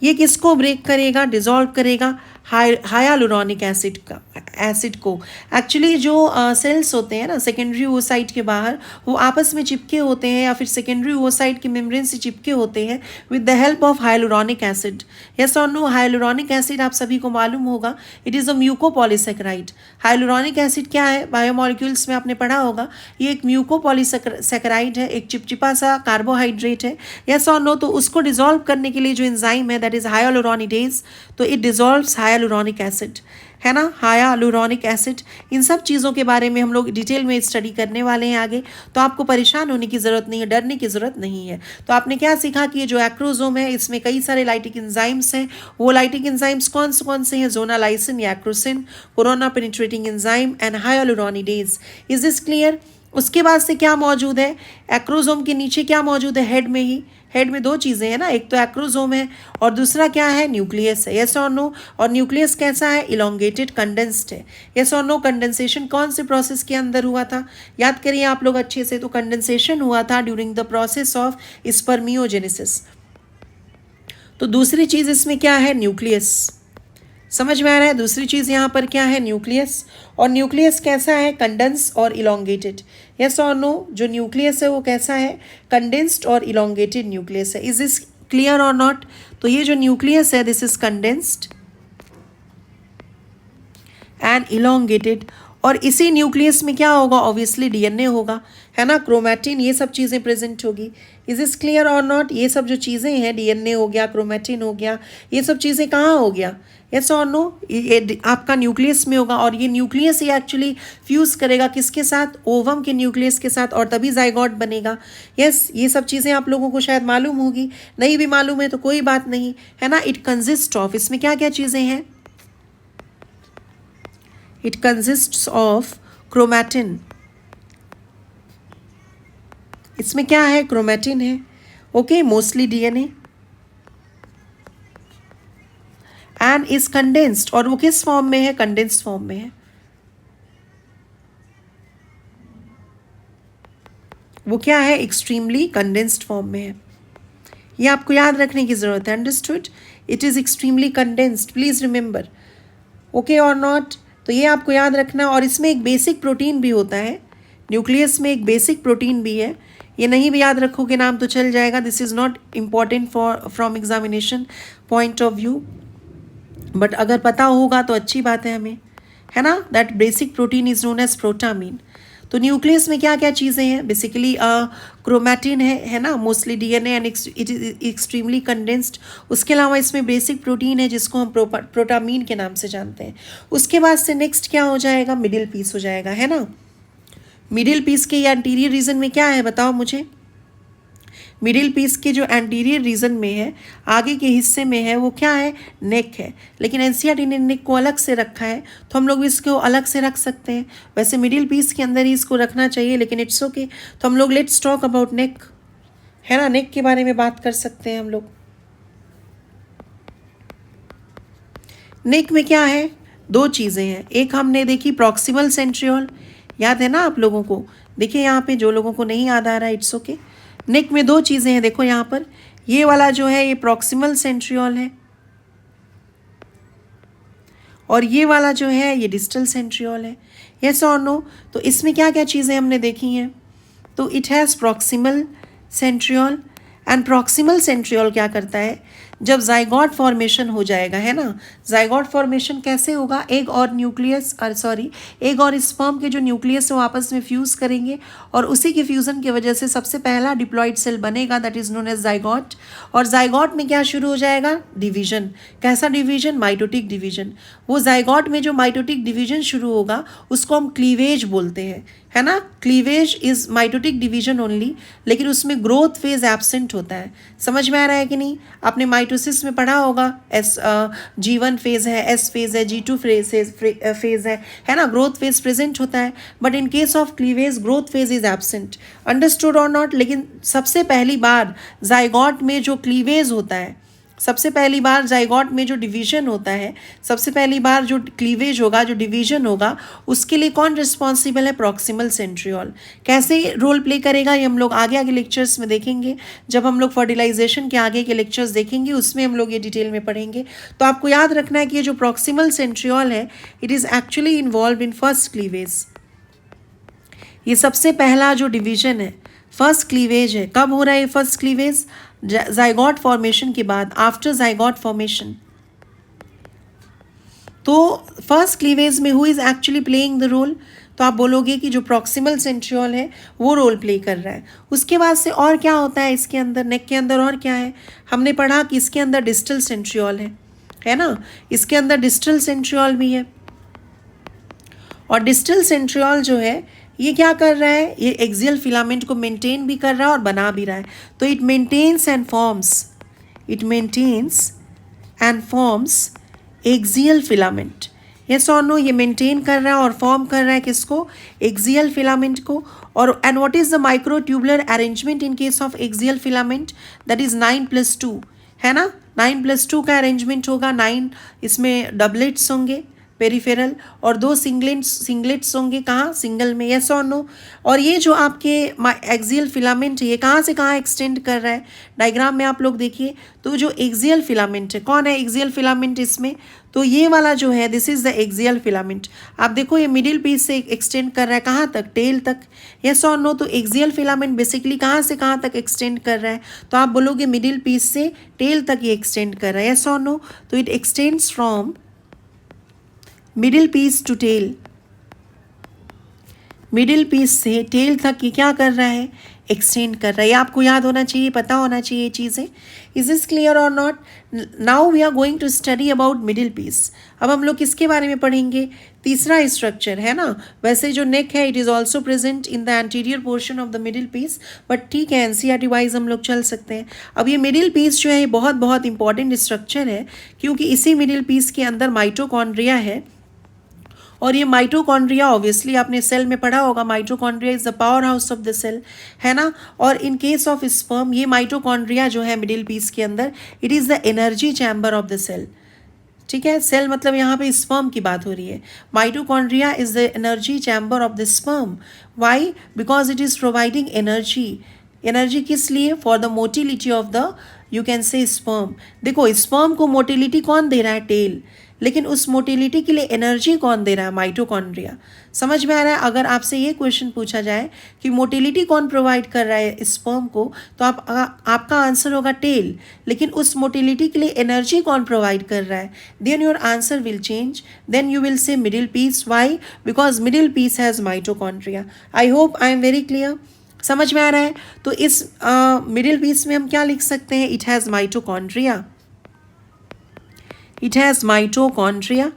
ये किसको ब्रेक करेगा, डिसॉल्व करेगा? हायालुरोनिक एसिड को। एक्चुअली जो सेल्स होते हैं ना सेकेंडरी oocyte के बाहर, वो आपस में चिपके होते हैं या फिर सेकेंडरी oocyte के मेम्ब्रेन से चिपके होते हैं with the help of hyaluronic acid. Yes और नो? हाइलुरोनिक एसिड आप सभी को मालूम होगा, it is a mucopolysaccharide. Hyaluronic acid क्या है, बायोमोलिक्यूल्स में आपने पढ़ा होगा, ये एक म्यूकोपॉलीसेकेराइड है, एक चिपचिपा सा कार्बोहाइड्रेट है। यस और नो? तो उसको डिसॉल्व करने के लिए जो एंजाइम है दैट इज हायालुरोनिडेज, तो इट डिसॉल्व्स हायालुरोनिक एसिड, है ना, हायालुरोनिक एसिड। इन सब चीज़ों के बारे में हम लोग डिटेल में स्टडी करने वाले हैं आगे, तो आपको परेशान होने की ज़रूरत नहीं है, डरने की ज़रूरत नहीं है। तो आपने क्या सीखा कि ये जो एक्रोसोम है इसमें कई सारे लाइटिक एंजाइम्स हैं। वो लाइटिक एंजाइम्स कौन से हैं? जोनालाइसिन या acrosin, corona penetrating enzyme and hyaluronidase. Is this clear? उसके बाद से क्या मौजूद है, एक्रोसोम के नीचे क्या मौजूद है, हेड में ही, हेड में 2 चीज़ें हैं ना, एक तो एक्रोसोम है और दूसरा क्या है, न्यूक्लियस है। यस और नो? और न्यूक्लियस कैसा है, इलोंगेटेड कंडेंस्ड है। यस और नो? कंडेंसेशन कौन से प्रोसेस के अंदर हुआ था, याद करिए आप लोग अच्छे से। तो कंडेंसेशन हुआ था during the process of spermiogenesis. तो दूसरी चीज़ इसमें क्या है, न्यूक्लियस। समझ में आ रहा है? दूसरी चीज़ यहाँ पर क्या है, न्यूक्लियस। और न्यूक्लियस कैसा है, कंडेंस और इलोंगेटेड। यस और नो? जो न्यूक्लियस है वो कैसा है, कंडेंस्ड और इलोंगेटेड न्यूक्लियस है। इज दिस क्लियर और नॉट? तो ये जो न्यूक्लियस है this is condensed and elongated. और इसी न्यूक्लियस में क्या होगा, ऑब्वियसली DNA होगा, है ना, क्रोमैटिन, ये सब चीज़ें प्रेजेंट होगी। इज इज क्लियर और नॉट? ये सब जो चीज़ें हैं, डीएनए हो गया, क्रोमैटिन हो गया, ये सब चीज़ें कहाँ हो गया? यस और नो? ये आपका न्यूक्लियस में होगा, और ये न्यूक्लियस ही एक्चुअली फ्यूज़ करेगा किसके साथ? ओवम के न्यूक्लियस के साथ, और तभी जाइगोट बनेगा। यस, ये सब चीज़ें आप लोगों को शायद मालूम होगी, नहीं भी मालूम है तो कोई बात नहीं, है ना। इट कंसिस्ट ऑफ, इसमें क्या क्या चीज़ें हैं? It consists of chromatin. इसमें क्या है? क्रोमैटिन है। Okay, mostly DNA, and is condensed, और वो किस फॉर्म में है? कंडेंस्ड फॉर्म में है। वो क्या है? एक्सट्रीमली कंडेंस्ड फॉर्म में है। ये आपको याद रखने की जरूरत है। Understood? It is extremely condensed, please remember. Okay और नॉट? तो ये आपको याद रखना। और इसमें एक बेसिक प्रोटीन भी होता है, न्यूक्लियस में एक बेसिक प्रोटीन भी है। ये नहीं भी याद रखोगे नाम तो चल जाएगा, this is not important for from examination point of view, but अगर पता होगा तो अच्छी बात है हमें, है ना। That basic protein is known as protamine. तो न्यूक्लियस में क्या क्या चीज़ें हैं? बेसिकली क्रोमैटिन है ना, mostly DNA, and it is extremely condensed. उसके अलावा इसमें बेसिक प्रोटीन है जिसको हम प्रोटामीन के नाम से जानते हैं। उसके बाद से नेक्स्ट क्या हो जाएगा? मिडिल पीस हो जाएगा, है ना। मिडिल पीस के एंटीरियर रीजन में क्या है बताओ मुझे? मिडिल पीस के जो एंटीरियर रीजन में है, आगे के हिस्से में है, वो क्या है? नेक है। लेकिन एनसीईआरटी ने नेक को अलग से रखा है, तो हम लोग इसको अलग से रख सकते हैं। वैसे मिडिल पीस के अंदर ही इसको रखना चाहिए, लेकिन इट्स ओके। तो हम लोग लेट्स टॉक अबाउट नेक, है ना। नेक के बारे में बात कर सकते हैं हम लोग। नेक में क्या है? दो चीज़ें हैं। एक हमने देखी प्रॉक्सिमल सेंट्रियोल, याद है ना आप लोगों को? देखिए यहाँ पे जो लोगों को नहीं याद आ रहा है, इट्स ओके। नेक में दो चीज़ें हैं, देखो यहाँ पर, ये वाला जो है ये प्रॉक्सिमल सेंट्रियोल है, और ये वाला जो है ये डिस्टल सेंट्रियोल है। यस और नो? तो इसमें क्या क्या चीज़ें हमने देखी हैं? तो it has proximal centriole, and proximal centriole क्या करता है? जब जाइगोट फॉर्मेशन हो जाएगा, है ना। जाइगोट फॉर्मेशन कैसे होगा? एग और न्यूक्लियस, एग और स्पर्म के जो न्यूक्लियस है वो आपस में फ्यूज़ करेंगे, और उसी के फ्यूज़न की वजह से सबसे पहला डिप्लॉइड सेल बनेगा, that is known as zygote. और जाइगोट में क्या शुरू हो जाएगा? डिवीजन। कैसा डिवीजन? Mitotic division. वो जाइगोट में जो माइटोटिक डिवीजन शुरू होगा उसको हम क्लीवेज बोलते हैं, है ना। Cleavage is mitotic division only, लेकिन उसमें ग्रोथ फेज एब्सेंट होता है। समझ में आ रहा है कि नहीं? आपने माइटोसिस में पढ़ा होगा, G1 फेज है, S फेज है, G2 फेज है ना। ग्रोथ फेज प्रेजेंट होता है, but in case of cleavage growth phase is absent. Understood और नॉट? लेकिन सबसे पहली बार जाइगोट में जो क्लीवेज होता है, सबसे पहली बार जाइगोट में जो डिवीजन होता है, सबसे पहली बार जो क्लीवेज होगा, जो डिवीजन होगा, उसके लिए कौन रिस्पॉन्सिबल है? Proximal centriole. कैसे रोल प्ले करेगा ये हम लोग आगे आगे लेक्चर्स में देखेंगे। जब हम लोग फर्टिलाइजेशन के आगे के लेक्चर्स देखेंगे उसमें हम लोग ये डिटेल में पढ़ेंगे। तो आपको याद रखना है कि ये जो प्रॉक्सिमल सेंट्रियोल है, it is actually involve in first cleavage. ये सबसे पहला जो डिवीजन है, फर्स्ट क्लीवेज है। कब हो रहा है फर्स्ट क्लीवेज? जाइगोट फॉर्मेशन के बाद, आफ्टर जाइगोट फॉर्मेशन। तो फर्स्ट क्लीवेज में who is actually playing the role? तो आप बोलोगे कि जो प्रॉक्सिमल सेंट्रियोल है वो रोल प्ले कर रहा है। उसके बाद से और क्या होता है इसके अंदर, नेक के अंदर और क्या है? हमने पढ़ा कि इसके अंदर डिस्टल सेंट्रियोल है ना। इसके अंदर डिस्टल सेंट्रियोल भी है, और डिस्टल सेंट्रियोल जो है ये क्या कर रहा है? ये एक्सियल फिलामेंट को मेंटेन भी कर रहा है और बना भी रहा है। तो it maintains and forms axial filament. Yes और नो? ये मेंटेन कर रहा है और फॉर्म कर रहा है किसको? एक्सियल फिलामेंट को। और and what is the microtubular arrangement in case of axial filament? That is 9+2, है ना। 9+2 का अरेंजमेंट होगा। 9 इसमें डबलेट्स होंगे पेरिफेरल, और 2 सिंगलेट्स होंगे कहाँ? सिंगल में। यस और नो? और ये जो आपके एक्सियल फिलामेंट है ये कहाँ से कहाँ एक्सटेंड कर रहा है? डायग्राम में आप लोग देखिए, तो जो एक्सियल फिलामेंट है, कौन है एक्सियल फिलामेंट इसमें? तो ये वाला जो है, this is the axial filament. आप देखो ये मिडिल पीस से एक्सटेंड कर रहा है कहाँ तक? टेल तक। यस और नो? तो एक्सियल फिलामेंट बेसिकली कहाँ से कहाँ तक एक्सटेंड कर रहा है? तो आप बोलोगे मिडिल पीस से टेल तक ये एक्सटेंड कर रहा है। यस और नो? तो it extends from middle piece to tail. Middle piece से टेल तक ये क्या कर रहा है, एक्सटेंड कर रहा है। ये आपको याद होना चाहिए, पता होना चाहिए ये चीज़ें। इज दिस क्लियर और not? Now we are going to study about middle piece. अब हम लोग किसके बारे में पढ़ेंगे, तीसरा स्ट्रक्चर है ना। वैसे जो नेक है it is also present in the anterior portion of the middle piece, but ठीक है एनसीईआरटी वाइज हम लोग चल सकते हैं। अब ये मिडिल पीस जो है ये बहुत बहुत इंपॉर्टेंट स्ट्रक्चर है, क्योंकि इसी मिडिल पीस के अंदर माइटोकॉन्ड्रिया है। और ये माइटोकॉन्ड्रिया ऑब्वियसली आपने सेल में पढ़ा होगा, mitochondria is the power house of the cell, है ना। और इन केस ऑफ स्पर्म ये माइटोकॉन्ड्रिया जो है मिडिल पीस के अंदर, it is the energy chamber of the cell. ठीक है, सेल मतलब यहाँ पे स्पर्म की बात हो रही है। Mitochondria is the energy chamber of the sperm. Why? Because it is providing energy. Energy किस लिए? For the motility of the, you can say sperm. देखो स्पर्म को मोटिलिटी कौन दे रहा है? टेल। लेकिन उस मोटिलिटी के लिए एनर्जी कौन दे रहा है? माइटोकॉन्ड्रिया। समझ में आ रहा है? अगर आपसे ये क्वेश्चन पूछा जाए कि मोटिलिटी कौन प्रोवाइड कर रहा है स्पर्म को, तो आपका आंसर होगा टेल। लेकिन उस मोटिलिटी के लिए एनर्जी कौन प्रोवाइड कर रहा है? Then your answer will change, then you will say middle piece. Why? Because middle piece has mitochondria. I hope I am very clear. समझ में आ रहा है? तो इस मिडिल पीस में हम क्या लिख सकते हैं? It has mitochondria. It has mitochondria.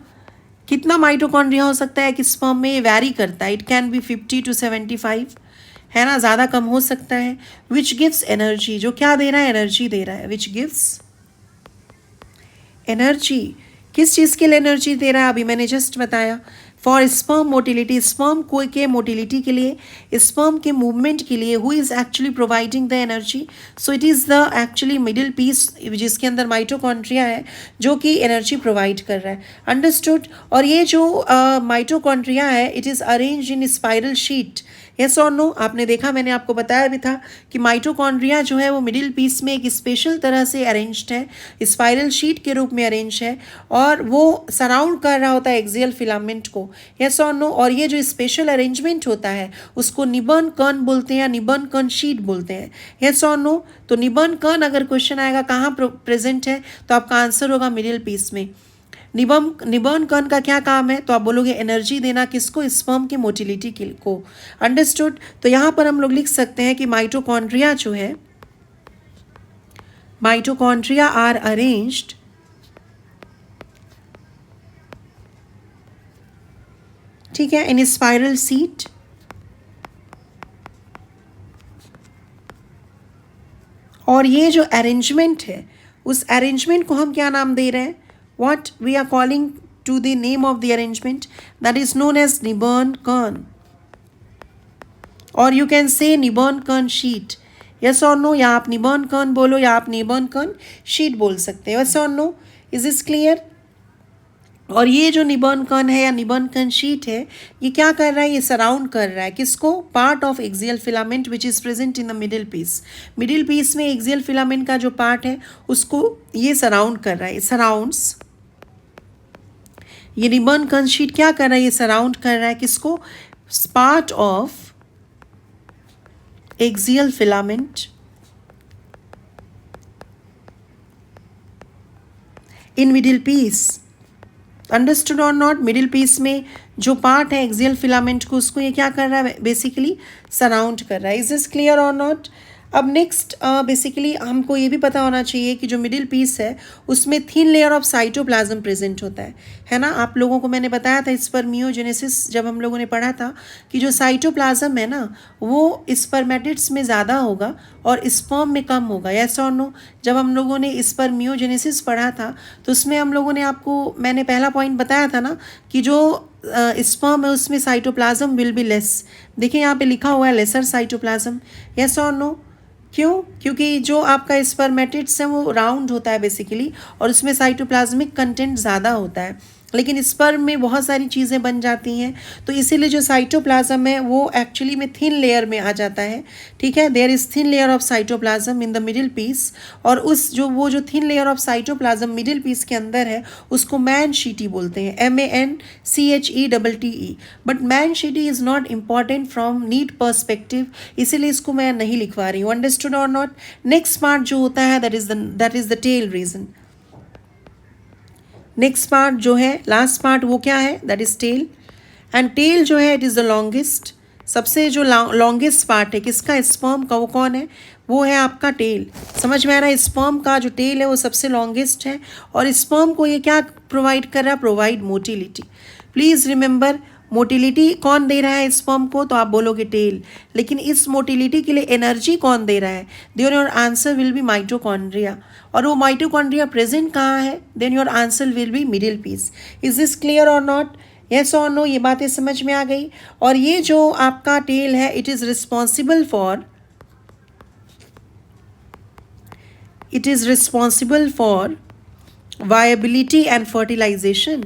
कितना माइटोकॉन्ड्रिया हो सकता है कि स्पर्म में? ये वैरी करता है, इट कैन बी 50 to 75, है ना, ज़्यादा कम हो सकता है। विच गिव्स एनर्जी, जो क्या दे रहा है? एनर्जी दे रहा है। विच गिव्स एनर्जी, किस चीज़ के लिए एनर्जी दे रहा है? अभी मैंने जस्ट बताया, फॉर स्पर्म मोटिलिटी, स्पर्म को के मोटिलिटी के लिए, स्पर्म के मूवमेंट के लिए। Who is actually providing the energy? So it is the actually middle piece, जिसके अंदर माइटोकॉन्ड्रिया है, जो कि एनर्जी प्रोवाइड कर रहा है। अंडरस्टूड? और ये जो माइटोकॉन्ड्रिया है it is arrange in spiral sheet. Yes और नो? आपने देखा, मैंने आपको बताया भी था कि माइटोकॉन्ड्रिया जो है वो मिडिल पीस में एक स्पेशल तरह से अरेंज्ड है, स्पाइरल शीट के रूप में अरेंज है, और वो सराउंड कर रहा होता है एक्सियल फिलामेंट को। यस और नो? और ये जो स्पेशल अरेंजमेंट होता है उसको निबर्न कर्न बोलते हैं या निबर्न कर्न शीट बोलते हैं। यस और नो? तो निबर्न कर्न अगर क्वेश्चन आएगा कहाँ प्रेजेंट है, तो आपका आंसर होगा मिडिल पीस में। निबर्न कर्न का क्या काम है? तो आप बोलोगे एनर्जी देना, किसको? स्पर्म की मोटिलिटी को। अंडरस्टूड? तो यहाँ पर हम लोग लिख सकते हैं कि माइटोकॉन्ड्रिया जो है, माइटोकॉन्ड्रिया आर अरेंज्ड ठीक है इन स्पाइरल शीट, और ये जो अरेंजमेंट है उस अरेंजमेंट को हम क्या नाम दे रहे हैं? What we are calling to the name of the arrangement, that is known as Nibern Kern, or you can say Nibern Kern sheet. Yes or no? या आप निबर्न कर्न बोलो या आप निबर्न कर्न शीट बोल सकते हो। Yes or no? Is this clear? और ये जो निबर्न कर्न है या निबर्न कर्न शीट है, ये क्या कर रहा है? ये सराउंड कर रहा है किसको? Part of axial filament which is present in the middle piece. Middle piece में एक्सियल फिलामेंट का जो पार्ट है उसको ये सराउंड कर रहा है, सराउंड्स। ये निबर्न कर्न शीट क्या कर रहा है? ये सराउंड कर रहा है किसको? Part of axial filament in middle piece. Understood और नॉट? मिडिल पीस में जो पार्ट है एक्सियल फिलामेंट को, उसको ये क्या कर रहा है? बेसिकली सराउंड कर रहा है। इज दिस क्लियर और नॉट? अब नेक्स्ट बेसिकली हमको ये भी पता होना चाहिए कि जो मिडिल पीस है उसमें thin layer of cytoplasm present होता है ना। आप लोगों को मैंने बताया था स्पर्मियोजेनेसिस जब हम लोगों ने पढ़ा था कि जो साइटोप्लाज्म है ना वो स्पर्मेटिड्स में ज़्यादा होगा और स्पर्म में कम होगा। यस और नो? जब हम लोगों ने स्पर्मियोजेनेसिस पढ़ा था तो उसमें हम लोगों ने आपको, मैंने पहला पॉइंट बताया था ना कि जो स्पर्म है उसमें साइटोप्लाज्म विल बी लेस। देखिए यहाँ पे लिखा हुआ है लेसर साइटोप्लाज्म। यस और नो? क्यों? क्योंकि जो आपका स्पर्मेटिड्स है वो राउंड होता है बेसिकली, और उसमें साइटोप्लाज्मिक कंटेंट ज़्यादा होता है, लेकिन स्पर्म में बहुत सारी चीज़ें बन जाती हैं, तो इसीलिए जो साइटोप्लाज्म है वो एक्चुअली में थिन लेयर में आ जाता है। ठीक है, there is thin layer of cytoplasm in the middle piece, और उस जो thin layer of cytoplasm middle piece के अंदर है उसको मैनशीटी बोलते हैं, MANCHETTE। But manchette is not important from NEET perspective, इसीलिए इसको मैं नहीं लिखवा रही हूँ। अंडरस्टूड और नॉट? नेक्स्ट पार्ट जो होता है that is the tail region. Next part जो है, लास्ट पार्ट, वो क्या है? That is tail. And tail जो है इट इज़ द लॉन्गेस्ट, सबसे जो लॉन्गेस्ट पार्ट है किसका, स्पर्म का, वो कौन है, वो है आपका टेल। समझ में आ रहा है, स्पर्म का जो टेल है वो सबसे लॉन्गेस्ट है, और स्पर्म को ये क्या प्रोवाइड कर रहा है, provide motility. Please remember, motility कौन दे रहा है स्पर्म को, तो आप बोलोगे टेल, लेकिन इस मोटिलिटी के लिए एनर्जी कौन दे रहा है, then your answer will be mitochondria, और वो माइटोकॉन्ड्रिया प्रेजेंट कहाँ है, then your answer will be middle piece. Is this clear और नॉट, यस और नो, ये बातें समझ में आ गई। और ये जो आपका टेल है, it is responsible for viability and fertilisation,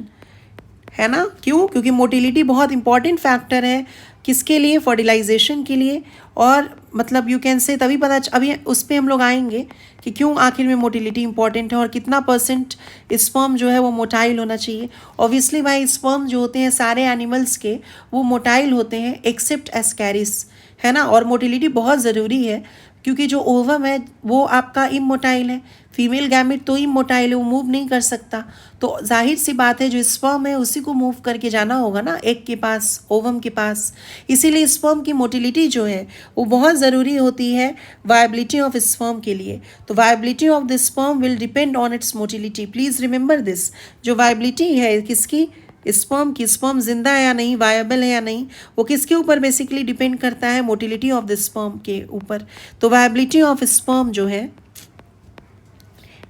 है ना। क्यों, क्योंकि मोटिलिटी बहुत इंपॉर्टेंट फैक्टर है किसके लिए, फर्टिलाइजेशन के लिए। और मतलब यू कैन से तभी पता अभी उस पर हम लोग आएंगे कि क्यों आखिर में मोटिलिटी इंपॉर्टेंट है और कितना परसेंट स्पर्म जो है वो मोटाइल होना चाहिए। ऑब्वियसली भाई स्पर्म जो होते हैं सारे एनिमल्स के वो मोटाइल होते हैं एक्सेप्ट एस्कैरिस, है ना। और मोटिलिटी बहुत ज़रूरी है क्योंकि जो ओवम है वो आपका इमोटाइल है, फीमेल गैमेट तो इमोटाइल है, वो मूव नहीं कर सकता। तो जाहिर सी बात है जो स्पर्म है उसी को मूव करके जाना होगा ना एग के पास, ओवम के पास। इसीलिए स्पर्म की मोटिलिटी जो है वो बहुत ज़रूरी होती है वायबिलिटी ऑफ स्पर्म के लिए। तो viability of the sperm will depend on it's motility. Please remember this, जो वायबिलिटी है किसकी, स्पर्म की, स्पर्म जिंदा है या नहीं, वायबल है या नहीं, वो किसके ऊपर बेसिकली डिपेंड करता है, मोटिलिटी ऑफ द स्पर्म के ऊपर। तो वायबिलिटी ऑफ स्पर्म जो है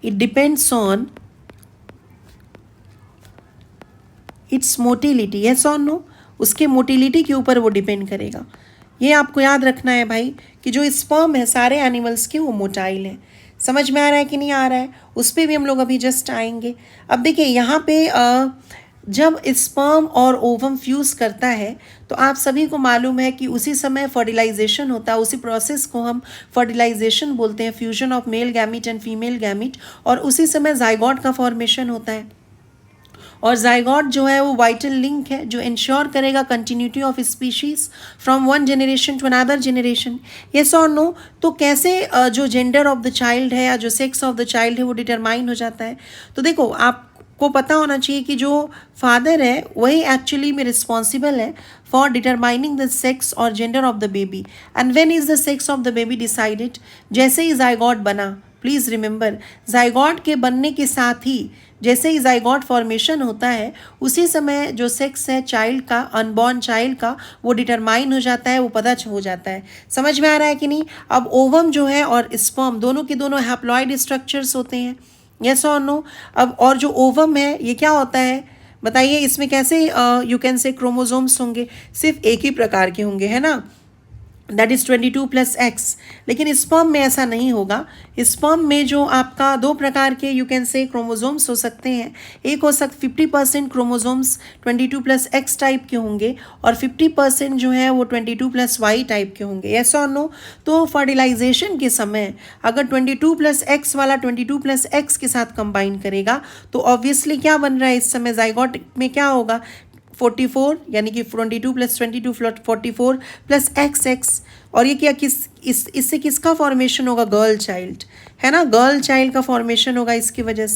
it depends on it's motility, yes और नो, उसके मोटिलिटी के ऊपर वो डिपेंड करेगा। ये आपको याद रखना है भाई कि जो स्पर्म है सारे एनिमल्स के वो मोटाइल है। समझ में आ रहा है कि नहीं आ रहा है, उस पर भी हम लोग अभी जस्ट आएंगे। अब देखिए यहाँ पे जब स्पर्म और ओवम फ्यूज़ करता है तो आप सभी को मालूम है कि उसी समय फर्टिलाइजेशन होता है, उसी प्रोसेस को हम फर्टिलाइजेशन बोलते हैं, fusion of male gamete and female gamete, और उसी समय जाइगोट का फॉर्मेशन होता है। और जाइगोट जो है वो वाइटल लिंक है जो इंश्योर करेगा continuity of species from one generation to another generation, yes और नो। तो कैसे जो जेंडर ऑफ द चाइल्ड है या जो सेक्स ऑफ द चाइल्ड है वो डिटरमाइन हो जाता है। तो देखो आपको पता होना चाहिए कि जो फादर है वही एक्चुअली में रिस्पॉन्सिबल है फॉर डिटरमाइनिंग द सेक्स और gender of the baby. And when is the sex of the baby decided, जैसे ही जाइगोट बना, प्लीज़ रिमेंबर जाइगोट के बनने के साथ ही जैसे ही जाइगोट फॉर्मेशन होता है उसी समय जो सेक्स है चाइल्ड का, अनबॉर्न चाइल्ड का, वो डिटरमाइन हो जाता है, वो पता हो जाता है। समझ में आ रहा है कि नहीं। अब ओवम जो है और स्पर्म दोनों के दोनों हैप्लॉइड स्ट्रक्चर्स होते हैं, यस और नो। अब और जो ओवम है ये क्या होता है बताइए, इसमें कैसे यू कैन से क्रोमोसोम्स होंगे, सिर्फ एक ही प्रकार के होंगे, है ना, दैट इज़ 22+X। लेकिन स्पर्म में ऐसा नहीं होगा। स्पर्म में जो आपका दो प्रकार के यू कैन से क्रोमोसोम्स हो सकते हैं, एक हो 50% क्रोमोसोम्स 22+X टाइप के होंगे और 50% जो है वो 22+Y टाइप के होंगे, यस और नो। तो फर्टिलाइजेशन के समय अगर 22+X वाला 22+X के साथ कंबाइन करेगा तो ऑब्वियसली क्या बन रहा है, इस समय जाइगोट में क्या होगा, 44 यानी कि 22+22 44 प्लस XX। और ये क्या इससे किसका फॉर्मेशन होगा, गर्ल चाइल्ड, है ना, गर्ल चाइल्ड का फॉर्मेशन होगा। इसकी वजह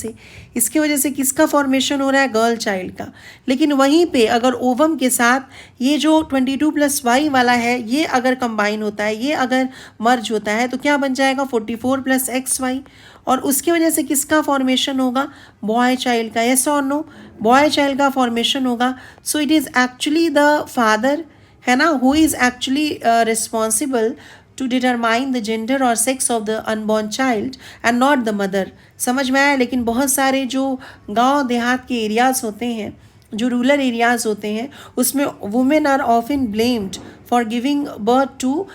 से किसका फॉर्मेशन हो रहा है, गर्ल चाइल्ड का। लेकिन वहीं पे अगर ओवम के साथ ये जो 22+Y वाला है ये अगर कंबाइन होता है, ये अगर मर्ज होता है तो क्या बन जाएगा 44+XY। और उसकी वजह से किसका फॉर्मेशन होगा, बॉय चाइल्ड का, यस और नो, बॉय चाइल्ड का फॉर्मेशन होगा। So it is actually the father, है ना, who is actually responsible to determine the gender और sex of the unborn child and not the mother. समझ में आया। लेकिन बहुत सारे जो गांव देहात के एरियाज़ होते हैं, जो रूरल एरियाज़ होते हैं, उसमें women are often blamed for giving birth to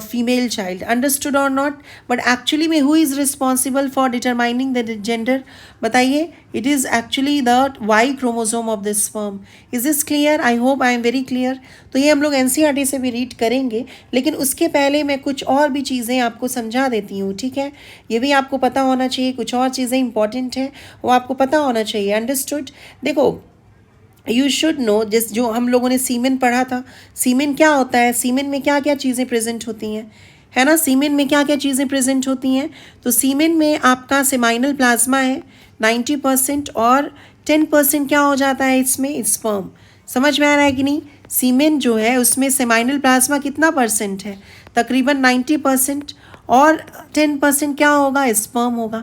female child, understood or not। but actually में who is responsible for determining the gender बताइए, it is actually the Y chromosome of the sperm। is this clear? I hope I am very clear। तो ये हम लोग NCERT से भी रीड करेंगे, लेकिन उसके पहले मैं कुछ और भी चीज़ें आपको समझा देती हूँ, ठीक है। ये भी आपको पता होना चाहिए, कुछ और चीज़ें इंपॉर्टेंट हैं वो आपको पता होना चाहिए, अंडरस्टूड। देखो यू शुड नो, जिस जो हम लोगों ने सीमेन पढ़ा था, सीमेन क्या होता है, सीमेन में क्या क्या चीज़ें प्रेजेंट होती हैं, है ना, सीमेन में क्या क्या चीज़ें प्रेजेंट होती हैं। तो सीमेन में आपका सेमाइनल प्लाज्मा है 90% और 10% क्या हो जाता है इसमें, स्पर्म। समझ में आ रहा है कि नहीं, सीमेन जो है उसमें सेमाइनल प्लाज्मा कितना परसेंट है? तकरीबन 90%। और 10% क्या होगा? स्पर्म होगा,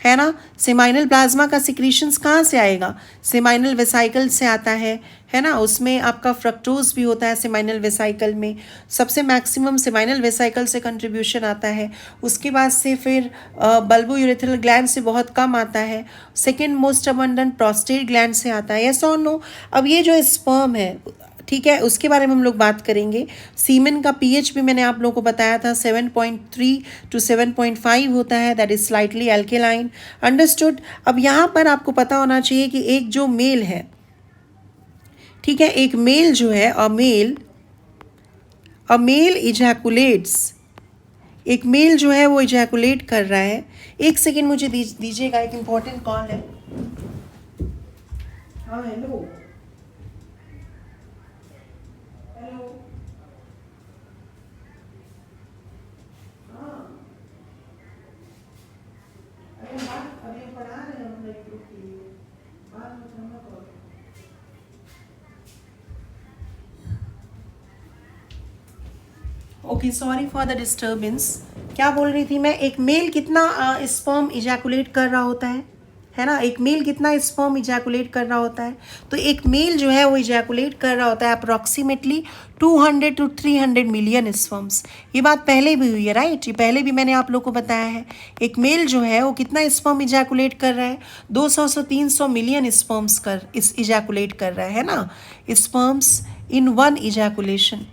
है ना। सेमाइनल प्लाज्मा का सिक्रीशंस कहाँ से आएगा? सेमाइनल वेसाइकल से आता है ना। उसमें आपका फ्रक्टोज भी होता है सेमाइनल वेसाइकल में, सबसे मैक्सिमम सेमाइनल वेसाइकल से कंट्रीब्यूशन आता है। उसके बाद से फिर बल्बो यूरेथ्रल ग्लैंड से बहुत कम आता है। Second most abundant prostate gland से आता है, यस और नो। अब ये जो स्पर्म है, ठीक है, उसके बारे में हम लोग बात करेंगे। सीमेन का पीएच भी मैंने आप लोगों को बताया था 7.3 to 7.5 होता है, that is slightly alkaline. Understood. अब यहाँ पर आपको पता होना चाहिए कि एक जो मेल है, ठीक है, एक मेल जो है, अ मेल इजैकुलेट्स, एक मेल जो है वो इजैकुलेट कर रहा है। एक सेकेंड मुझे दीजिएगा, एक इंपॉर्टेंट कॉल है। हाँ हेलो हेलो। हाँ अरे बात अभी पढ़ा रहे हैं हम लोग ग्रुप के लिए, बात मत करो। Okay, sorry for the disturbance. क्या बोल रही थी मैं? एक मेल कितना स्पर्म इजैकुलेट कर रहा होता है ना। एक मेल कितना स्पर्म इजैकुलेट कर रहा होता है? तो एक मेल जो है वो इजैकुलेट कर रहा होता है अप्रॉक्सीमेटली 200 to 300 मिलियन स्पर्म्स। ये बात पहले भी हुई है, राइट। ये पहले भी मैंने आप लोग को बताया है। एक मेल जो है वो कितना स्पर्म इजैकुलेट कर रहा है? 200 से 300 मिलियन स्पर्म्स इजैकुलेट कर रहा है ना, स्पर्म्स इन वन इजैकुलेशन।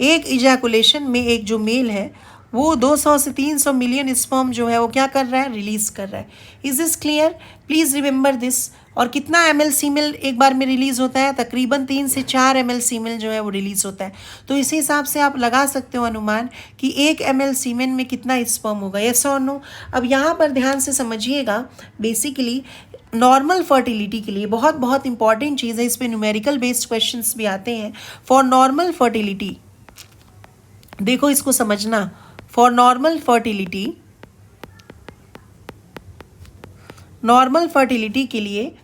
एक इजैकुलेशन में एक जो मेल है वो 200 से 300 मिलियन स्पर्म जो है वो क्या कर रहा है? रिलीज कर रहा है। Is this clear? Please remember this. और कितना ml सीमेल एक बार में रिलीज होता है? तकरीबन 3 से 4 ml सीमेल जो है वो रिलीज होता है। तो इसी हिसाब से आप लगा सकते हो अनुमान कि 1 ml सीमेन में कितना स्पर्म होगा, यस और नो। अब यहाँ पर ध्यान से समझिएगा, बेसिकली नॉर्मल फर्टिलिटी के लिए बहुत बहुत इंपॉर्टेंट चीज़ है, इस पे न्यूमेरिकल बेस्ड क्वेश्चंस भी आते हैं। फॉर नॉर्मल फर्टिलिटी, देखो इसको समझना, फॉर नॉर्मल फर्टिलिटी के लिए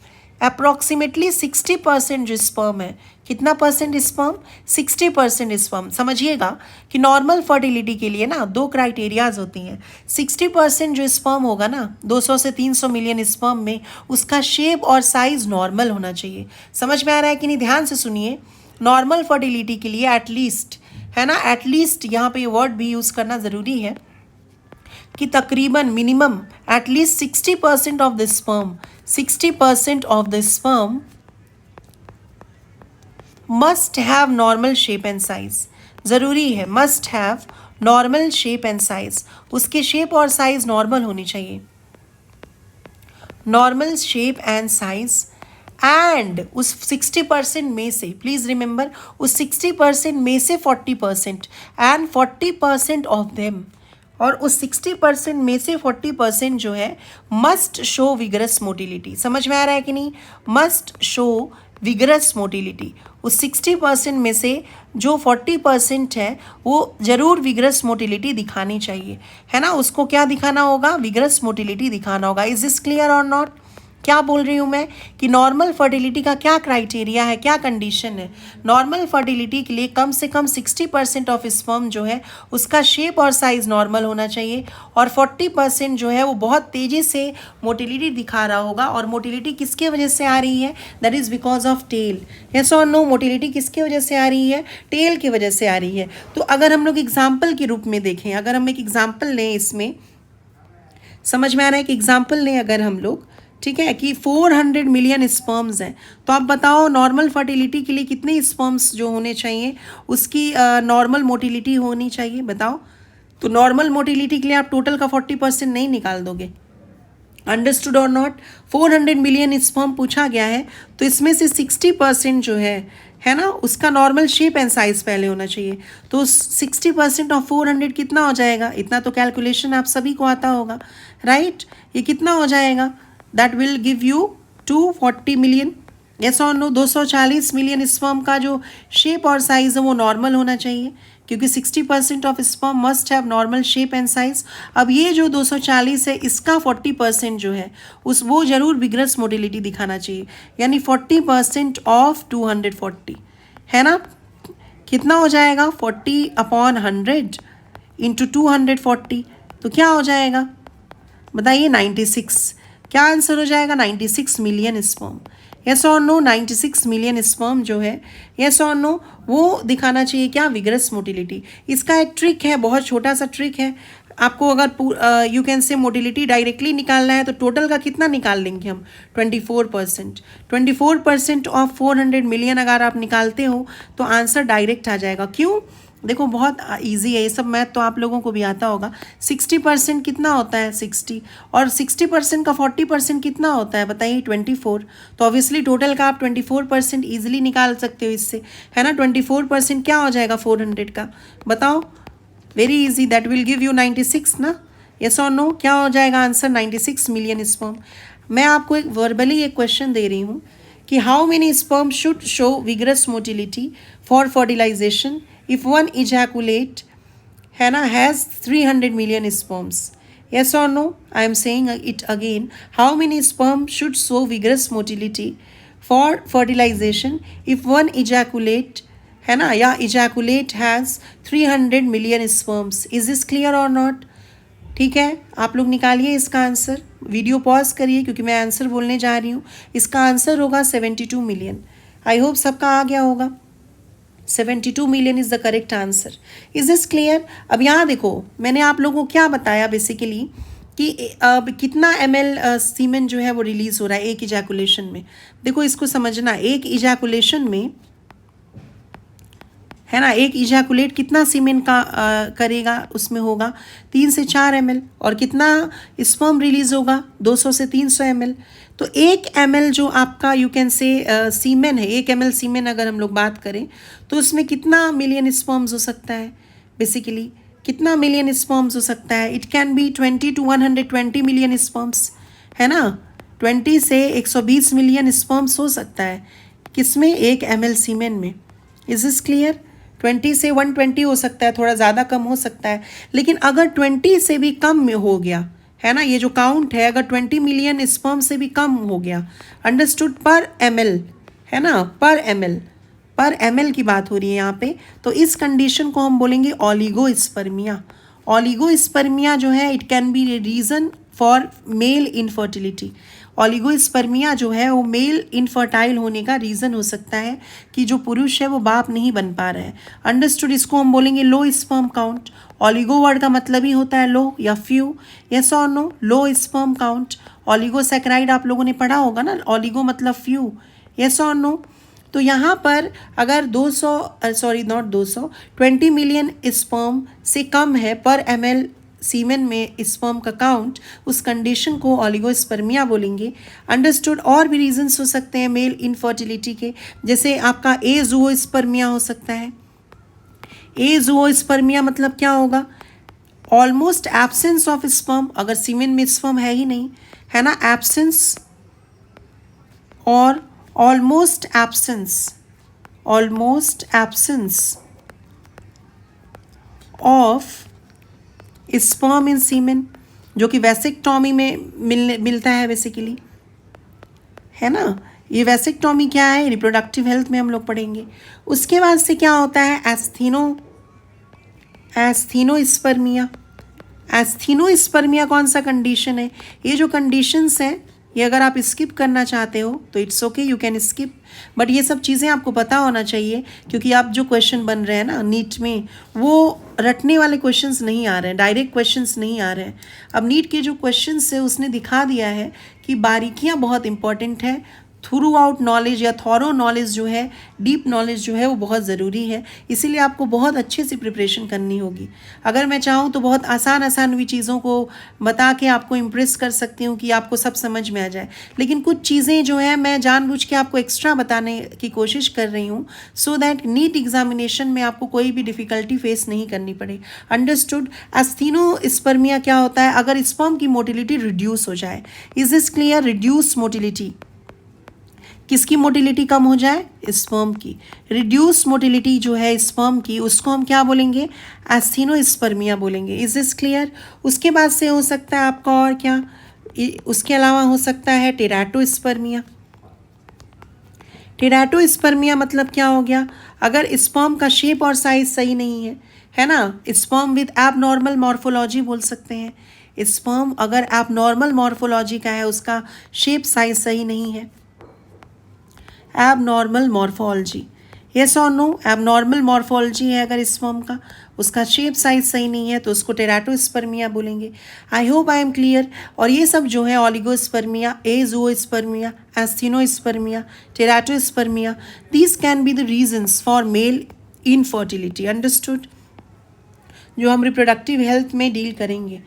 अप्रॉक्सीमेटली 60% जो स्पर्म है, कितना परसेंट स्पर्म? 60% स्पर्म। समझिएगा कि नॉर्मल फर्टिलिटी के लिए ना 2 क्राइटेरियाज होती हैं। 60% जो स्पर्म होगा ना 200 से 300 मिलियन स्पर्म में, उसका शेप और साइज नॉर्मल होना चाहिए। समझ में आ रहा है कि नहीं? ध्यान से सुनिए। नॉर्मल फर्टिलिटी के लिए एटलीस्ट, है ना, एटलीस्ट यहाँ पे ये वर्ड भी यूज़ करना ज़रूरी है कि तकरीबन minimum at least 60% of the sperm, 60% of the sperm must have normal shape and size. ज़रूरी है, must have normal shape and size. उसके शेप और साइज नॉर्मल होनी चाहिए, normal shape and size. And उस 60% में से, प्लीज़ रिमेंबर, उस 60% में से 40% एंड 40% ऑफ देम, और उस 60% में से 40% जो है मस्ट शो विगरस मोटिलिटी। समझ में आ रहा है कि नहीं? Must show vigorous motility. उस 60% में से जो 40% है वो ज़रूर विगरस मोटिलिटी दिखानी चाहिए, है ना। उसको क्या दिखाना होगा? विगरस मोटिलिटी दिखाना होगा। इज दिस क्लियर और नॉट? क्या बोल रही हूँ मैं कि नॉर्मल फर्टिलिटी का क्या क्राइटेरिया है, क्या कंडीशन है? नॉर्मल फर्टिलिटी के लिए कम से कम 60% ऑफ स्पर्म जो है उसका शेप और साइज नॉर्मल होना चाहिए, और 40% जो है वो बहुत तेज़ी से मोटिलिटी दिखा रहा होगा। और मोटिलिटी किसके वजह से आ रही है? That is because of tail. Yes और नो? मोटिलिटी किसके वजह से आ रही है? टेल की वजह से आ रही है। तो अगर हम लोग एग्जाम्पल के रूप में देखें, अगर हम एक एग्जाम्पल लें, इसमें समझ में आ रहा है कि एग्जाम्पल लें अगर हम लोग, ठीक है, कि 400 मिलियन स्पर्म्स हैं, तो आप बताओ नॉर्मल फर्टिलिटी के लिए कितने स्पर्म्स जो होने चाहिए, उसकी नॉर्मल मोटिलिटी होनी चाहिए, बताओ। तो नॉर्मल मोटिलिटी के लिए आप टोटल का 40% नहीं निकाल दोगे। अंडरस्टूड और नॉट? 400 मिलियन स्पर्म पूछा गया है, तो इसमें से 60% जो है ना, उसका नॉर्मल शेप एंड साइज पहले होना चाहिए। तो 60% ऑफ 400 कितना हो जाएगा? इतना तो कैलकुलेशन आप सभी को आता होगा, राइट। ये कितना हो जाएगा? That will give you 240 million, yes और नो। 240 मिलियन स्पर्म का जो शेप और साइज है वो नॉर्मल होना चाहिए, क्योंकि 60% of sperm must have normal shape and size. अब ये जो 240 है इसका 40% जो है उस वो जरूर विग्रस मोटिलिटी दिखाना चाहिए, यानी 40% ऑफ 240 है ना। कितना हो जाएगा 40/100 इंटू 240, तो क्या हो जाएगा बताइए 96। क्या आंसर हो जाएगा 96 मिलियन स्पर्म। यस और नो 96 मिलियन स्पर्म जो है, यस और नो, वो दिखाना चाहिए क्या विग्रस मोटिलिटी। इसका एक ट्रिक है, बहुत छोटा सा ट्रिक है। आपको अगर यू कैन से मोटिलिटी डायरेक्टली निकालना है तो टोटल का कितना निकाल लेंगे हम 24%। 24% ऑफ 400 मिलियन अगर आप निकालते हो तो आंसर डायरेक्ट आ जाएगा। क्यों? देखो बहुत इजी है ये सब मैथ, तो आप लोगों को भी आता होगा। 60% कितना होता है 60, और 60% का 40% कितना होता है बताइए 24। तो ऑब्वियसली टोटल का आप 24% ईजिली निकाल सकते हो इससे, है ना। 24% क्या हो जाएगा 400 का बताओ, very easy, that will give you 96 ना। यस और नो, क्या हो जाएगा आंसर 96 मिलियन स्पर्म। मैं आपको एक वर्बली एक क्वेश्चन दे रही हूँ कि how many sperm should show vigorous motility for fertilisation if one ejaculate है ना has 300 million sperms। yes or no, I am saying it again, how many sperm should show vigorous motility for fertilization if one ejaculate है ना या ejaculate has 300 million sperms। is this clear or not? ठीक है, आप लोग निकालिए इसका आंसर, वीडियो पॉज करिए क्योंकि मैं आंसर बोलने जा रही हूँ। इसका आंसर होगा 72 मिलियन। आई होप सबका आ गया होगा। 72 million is the correct answer. Is this clear? अब यहाँ देखो मैंने आप लोगों को क्या बताया बेसिकली कि अब कितना ml सीमेन जो है वो रिलीज हो रहा है एक इजैकुलेशन में। देखो इसको समझना, एक इजैकुलेशन में है ना, एक इजैकुलेट कितना सीमेन का करेगा, उसमें होगा 3 से 4 ml, और कितना स्पर्म रिलीज होगा 200 से 300 ml। तो 1 ml जो आपका यू कैन से सीमेन है, 1 ml सीमेन अगर हम लोग बात करें तो उसमें कितना मिलियन स्पर्म्स हो सकता है, बेसिकली कितना मिलियन स्पर्म्स हो सकता है। It can be 20 to 120 million sperms, है ना। 20 से 120 मिलियन स्पर्म्स हो सकता है किसमें, 1 ml सीमेन में। Is this clear? 20 से 120 हो सकता है, थोड़ा ज़्यादा कम हो सकता है, लेकिन अगर 20 से भी कम में हो गया है ना, ये जो काउंट है अगर 20 मिलियन स्पर्म से भी कम हो गया, अंडरस्टूड, पर ml है ना, पर ml की बात हो रही है यहाँ पे, तो इस कंडीशन को हम बोलेंगे ऑलिगोस्पर्मिया। ऑलिगोस्पर्मिया जो है it can be reason for male infertility. Oligospermia जो है वो मेल इनफर्टाइल होने का रीज़न हो सकता है कि जो पुरुष है वो बाप नहीं बन पा रहा है। अंडरस्टूड, इसको हम बोलेंगे low sperm count. Oligo word का मतलब ही होता है लो या फ्यू। यस और नो, लो स्पर्म काउंट। ऑलिगोसैकेराइड आप लोगों ने पढ़ा होगा ना, ऑलिगो मतलब फ्यू। यस और नो, तो यहाँ पर अगर 20 मिलियन स्पर्म से कम है पर ml सीमेन में स्पर्म का काउंट, उस कंडीशन को ऑलिगोस्पर्मिया बोलेंगे। अंडरस्टूड, और भी रीजंस हो सकते हैं मेल इनफर्टिलिटी के, जैसे आपका एज़ूओस्पर्मिया हो सकता है। एज़ूओस्पर्मिया मतलब क्या होगा, ऑलमोस्ट एब्सेंस ऑफ स्पर्म, अगर सीमेन में स्पर्म है ही नहीं, है ना, एब्सेंस और almost absence of sperm in semen, जो कि वैसेक्टॉमी में मिलता है बेसिकली, है ना। ये वैसेक्टॉमी क्या है, रिप्रोडक्टिव हेल्थ में हम लोग पढ़ेंगे। उसके बाद से क्या होता है एस्थीनोस्पर्मिया। एस्थीनोस्पर्मिया कौन सा कंडीशन है, ये जो कंडीशंस हैं ये अगर आप स्किप करना चाहते हो तो it's okay, you can skip, but ये सब चीज़ें आपको पता होना चाहिए क्योंकि आप जो क्वेश्चन बन रहे हैं ना नीट में, वो रटने वाले क्वेश्चंस नहीं आ रहे हैं, डायरेक्ट क्वेश्चंस नहीं आ रहे हैं। अब नीट के जो क्वेश्चंस है उसने दिखा दिया है कि बारीकियां बहुत इंपॉर्टेंट है, थ्रू आउट नॉलेज या थॉरो नॉलेज जो है, डीप नॉलेज जो है वो बहुत ज़रूरी है। इसीलिए आपको बहुत अच्छे से प्रिपरेशन करनी होगी। अगर मैं चाहूँ तो बहुत आसान हुई चीज़ों को बता के आपको इम्प्रेस कर सकती हूँ कि आपको सब समझ में आ जाए, लेकिन कुछ चीज़ें जो है मैं जानबूझ के आपको एक्स्ट्रा बताने की कोशिश कर रही हूँ सो दैट नीट एग्जामिनेशन में आपको कोई भी डिफ़िकल्टी फेस नहीं करनी पड़े। अंडरस्टूड। एस्थीनोस्पर्मिया क्या होता है, अगर स्पर्म की मोटिलिटी रिड्यूस हो जाए। Is this clear? Reduce motility, किसकी मोटिलिटी कम हो जाए? स्पर्म की। रिड्यूस मोटिलिटी जो है स्पर्म की, उसको हम क्या बोलेंगे? एस्थेनोस्पर्मिया बोलेंगे। Is this clear? उसके बाद से हो सकता है आपका और क्या, उसके अलावा हो सकता है टेराटोस्पर्मिया। टेराटोस्पर्मिया मतलब क्या हो गया? अगर स्पर्म का शेप और साइज सही नहीं है ना, स्पर्म विद एबनॉर्मल मॉर्फोलॉजी बोल सकते हैं। स्पर्म अगर एबनॉर्मल मॉर्फोलॉजी का है, उसका शेप साइज सही नहीं है, एबनॉर्मल मॉर्फोलॉजी, यस और नो, एबनॉर्मल मॉर्फोलॉजी है अगर स्पर्म का, उसका शेप साइज सही नहीं है, तो उसको टेराटोस्पर्मिया बोलेंगे। I hope I am clear. और ये सब जो है oligospermia, azoospermia, asthenospermia, teratospermia, these can be the reasons for male infertility. Understood? जो हम रिप्रोडक्टिव हेल्थ में डील करेंगे।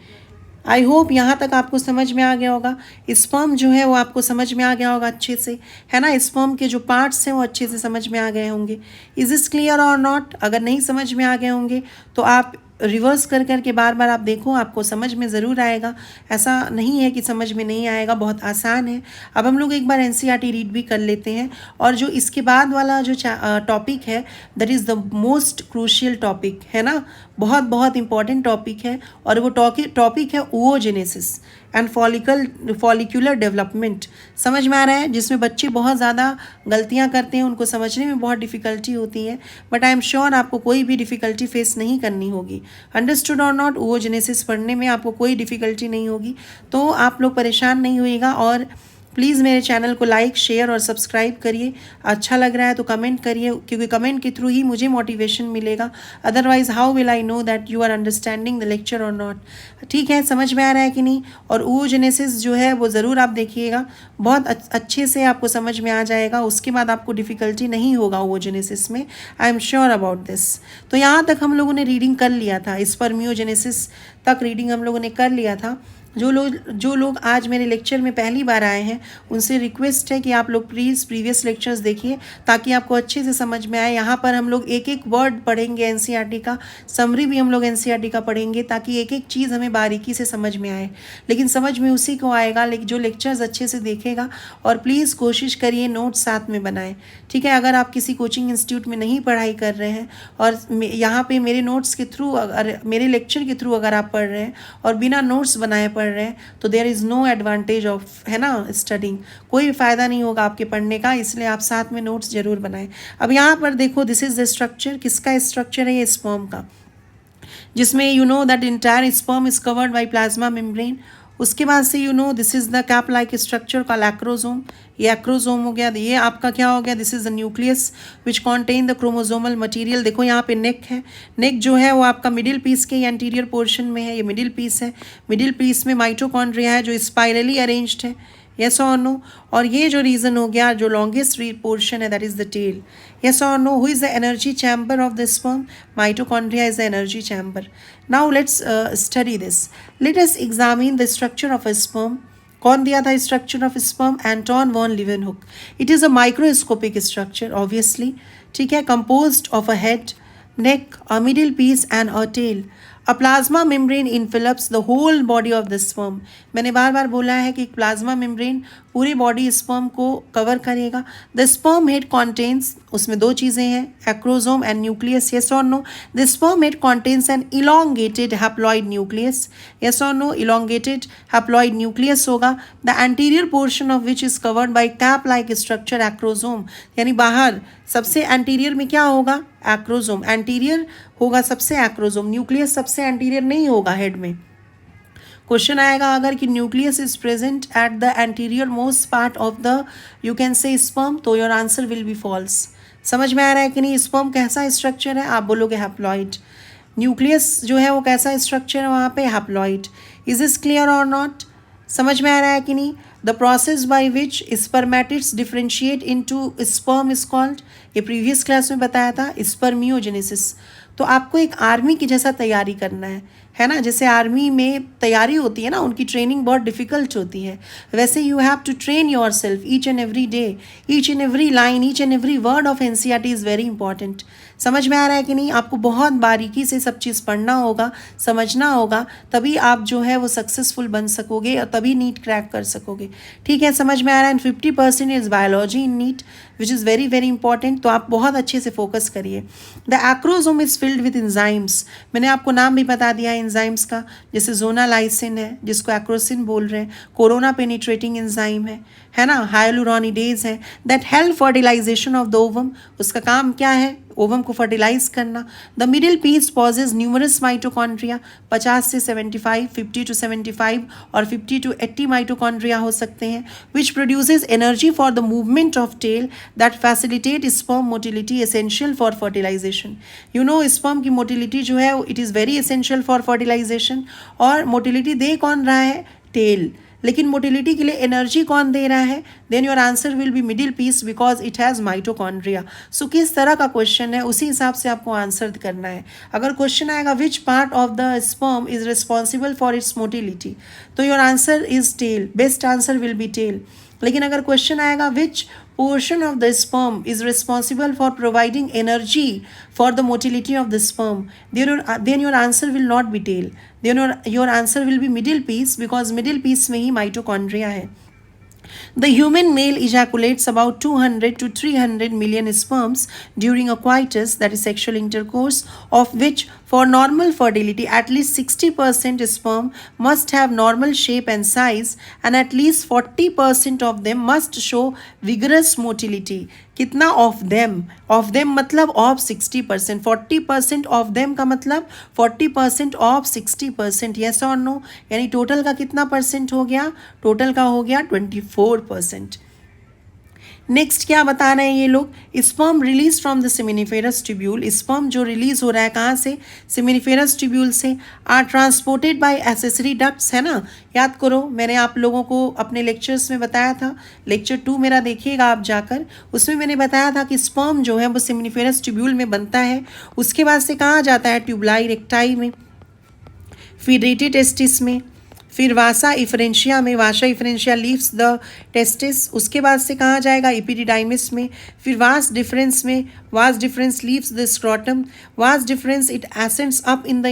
आई होप यहाँ तक आपको समझ में आ गया होगा। स्पर्म जो है वो आपको समझ में आ गया होगा अच्छे से, है ना? स्पर्म के जो पार्ट्स हैं वो अच्छे से समझ में आ गए होंगे। इज इस क्लियर और नॉट? अगर नहीं समझ में आ गए होंगे तो आप रिवर्स कर करके बार बार आप देखो, आपको समझ में ज़रूर आएगा। ऐसा नहीं है कि समझ में नहीं आएगा, बहुत आसान है। अब हम लोग एक बार एनसीईआरटी रीड भी कर लेते हैं, और जो इसके बाद वाला जो टॉपिक है that is the most crucial topic, है ना? बहुत बहुत इंपॉर्टेंट टॉपिक है, और वो टॉपिक है oogenesis एंड फॉलिकुलर डेवलपमेंट। समझ में आ रहा है? जिसमें बच्चे बहुत ज़्यादा गलतियां करते हैं, उनको समझने में बहुत डिफ़िकल्टी होती है, बट आई एम श्योर आपको कोई भी डिफ़िकल्टी फेस नहीं करनी होगी। अंडरस्टूड और नॉट? oogenesis पढ़ने में आपको कोई डिफ़िकल्टी नहीं होगी, तो आप लोग परेशान नहीं होइएगा। और प्लीज़ मेरे चैनल को लाइक, शेयर और सब्सक्राइब करिए। अच्छा लग रहा है तो कमेंट करिए, क्योंकि कमेंट के थ्रू ही मुझे मोटिवेशन मिलेगा। Otherwise how will I know that you are understanding the lecture और नॉट? ठीक है, समझ में आ रहा है कि नहीं? और oogenesis जो है वो ज़रूर आप देखिएगा, बहुत अच्छे से आपको समझ में आ जाएगा। उसके बाद आपको डिफ़िकल्टी नहीं होगा oogenesis में, I am sure about this. तो यहाँ तक हम लोगों ने रीडिंग कर लिया था, स्पर्मियोजेनेसिस तक रीडिंग हम लोगों ने कर लिया था। जो लोग आज मेरे लेक्चर में पहली बार आए हैं, उनसे रिक्वेस्ट है कि आप लोग प्लीज़ प्रीवियस लेक्चर्स देखिए, ताकि आपको अच्छे से समझ में आए। यहाँ पर हम लोग एक एक वर्ड पढ़ेंगे एनसीईआरटी का, समरी भी हम लोग एनसीईआरटी का पढ़ेंगे, ताकि एक एक चीज़ हमें बारीकी से समझ में आए। लेकिन समझ में उसी को आएगा लेकिन जो लेक्चर्स अच्छे से देखेगा। और प्लीज़ कोशिश करिए नोट्स साथ में बनाएं, ठीक है? अगर आप किसी कोचिंग इंस्टीट्यूट में नहीं पढ़ाई कर रहे हैं और यहाँ पे मेरे नोट्स के थ्रू, अगर मेरे लेक्चर के थ्रू अगर आप पढ़ रहे हैं और बिना नोट्स बनाए पढ़ रहे हैं, तो there is no advantage of, है ना, स्टडिंग। कोई फ़ायदा नहीं होगा आपके पढ़ने का, इसलिए आप साथ में नोट्स जरूर बनाएं। अब यहाँ पर देखो, दिस इज़ द स्ट्रक्चर। किसका स्ट्रक्चर है? ये स्पर्म का, जिसमें you know that entire sperm is covered by plasma membrane. उसके बाद से you know this is the cap like structure का एक्रोजोम। ये एक्रोजोम हो गया। ये आपका क्या हो गया? This is the nucleus which contain the chromosomal material. देखो यहाँ पे नेक है, नेक जो है वो आपका मिडिल पीस के एंटीरियर पोर्शन में है। ये मिडिल पीस है, मिडिल पीस में माइटोकॉन्ड्रिया है जो स्पाइरली अरेंज्ड है, यस और नो। और ये जो रीजन हो गया, जो लॉन्गेस्ट पोर्शन है, that is the tail, yes or no? Who is the energy chamber of the sperm? Mitochondria is the energy chamber. Now let's study this. Let us examine the structure of a sperm. कौन दिया था structure of sperm? Anton von Leeuwenhoek. It is a microscopic structure, obviously. ठीक है, composed of a head, neck, a middle piece and a tail. A plasma membrane envelops the whole body of the sperm. मैंने बार बार बोला है कि प्लाज्मा मेम्ब्रेन पूरी बॉडी स्पर्म को कवर करेगा। द स्पर्म हेड कॉन्टेन्स, उसमें दो चीज़ें हैं, एक्रोजोम एंड न्यूक्लियस, यस और no? The sperm head contains an elongated haploid nucleus, yes और नो? इलोंगेटेड हैप्लॉइड न्यूक्लियस होगा, the anterior portion of which is covered by cap like structure acrosome. यानी बाहर सबसे एंटीरियर में क्या होगा? एक्रोजोम। एंटीरियर होगा सबसे एक्रोजोम, न्यूक्लियस सबसे एंटीरियर नहीं होगा हेड में। क्वेश्चन आएगा अगर कि nucleus is present at the anterior most part of the, you can say, sperm, तो your answer will be false. समझ में आ रहा है कि नहीं? स्पर्म कैसा स्ट्रक्चर है? आप बोलोगे हैप्लॉइड। न्यूक्लियस जो है वो कैसा स्ट्रक्चर है वहाँ पे? हैप्लॉइड। इज दिस क्लियर और नॉट? समझ में आ रहा है कि नहीं? The process by which spermatids differentiate into sperm is called, ये प्रीवियस क्लास में बताया था, स्पर्मियोजेनेसिस। तो आपको एक आर्मी की जैसा तैयारी करना है ना? जैसे आर्मी में तैयारी होती है ना, उनकी ट्रेनिंग बहुत डिफिकल्ट होती है, वैसे you have to train yourself each and every day, each and every line, each and every word of NCERT is very important. समझ में आ रहा है कि नहीं? आपको बहुत बारीकी से सब चीज़ पढ़ना होगा, समझना होगा, तभी आप जो है वो सक्सेसफुल बन सकोगे और तभी नीट क्रैक कर सकोगे। ठीक है, समझ में आ रहा है? 50% is biology in NEET which is very very important, तो आप बहुत अच्छे से फोकस करिए। The acrosome is filled with enzymes, मैंने आपको नाम भी बता दिया है इंजाइम्स का, जैसे जोनालाइसिन है जिसको एक्रोसिन बोल रहे हैं, कोरोना पेनिट्रेटिंग इंजाइम है ना, हाइलुरोनिडेज है, that help fertilisation of the ovum, उसका काम क्या है? ओवम को फर्टिलाइज करना। The middle piece possesses numerous mitochondria, 50 से 75, 50 to 75 और 50 to 80 माइटोकॉन्ड्रिया हो सकते हैं, which produces energy for the movement of tail that facilitate sperm motility essential for fertilisation. You know sperm की मोटिलिटी जो है it is very essential for fertilisation, और मोटिलिटी दे कौन रहा है? टेल। लेकिन मोटिलिटी के लिए एनर्जी कौन दे रहा है? Then your answer will be middle piece because it has mitochondria. So किस तरह का क्वेश्चन है उसी हिसाब से आपको आंसर करना है। अगर क्वेश्चन आएगा which part of the sperm is responsible for its motility, तो your answer is tail, best answer will be tail. लेकिन अगर क्वेश्चन आएगा विच portion of the sperm is responsible for providing energy for the motility of the sperm, then your answer will not be tail, then your answer will be middle piece because middle piece में ही mitochondria है। The human male ejaculates about 200 to 300 million sperms during a coitus, that is sexual intercourse, of which for normal fertility at least 60% sperm must have normal shape and size and at least 40% of them must show vigorous motility। कितना ऑफ देम मतलब ऑफ 60%, 40% ऑफ देम का मतलब 40% ऑफ 60%, यस और नो, यानी टोटल का कितना परसेंट हो गया? टोटल का हो गया 24%। नेक्स्ट क्या बता रहे हैं ये लोग? Sperm release from the seminiferous tubule, sperm जो रिलीज हो रहा है कहाँ से? सेमिनिफेरस ट्यूब्यूल से, are transported by accessory ducts, है ना, याद करो मैंने आप लोगों को अपने लेक्चर्स में बताया था, लेक्चर 2 मेरा देखिएगा आप जाकर, उसमें मैंने बताया था कि स्पर्म जो है वो सेमिनिफेरस ट्यूब्यूल में बनता है, उसके बाद से कहाँ जाता है? ट्यूबलाई रेक्टाई में, फिर रेटी टेस्टिस में, फिर वासा इफरेंशिया में, वासा इफरेंशिया लीव्स द टेस्टिस, उसके बाद से कहाँ जाएगा? एपिडिडाइमिस में, फिर वास डिफरेंस में, vas deferens leaves the scrotum, vas deferens it ascends up in the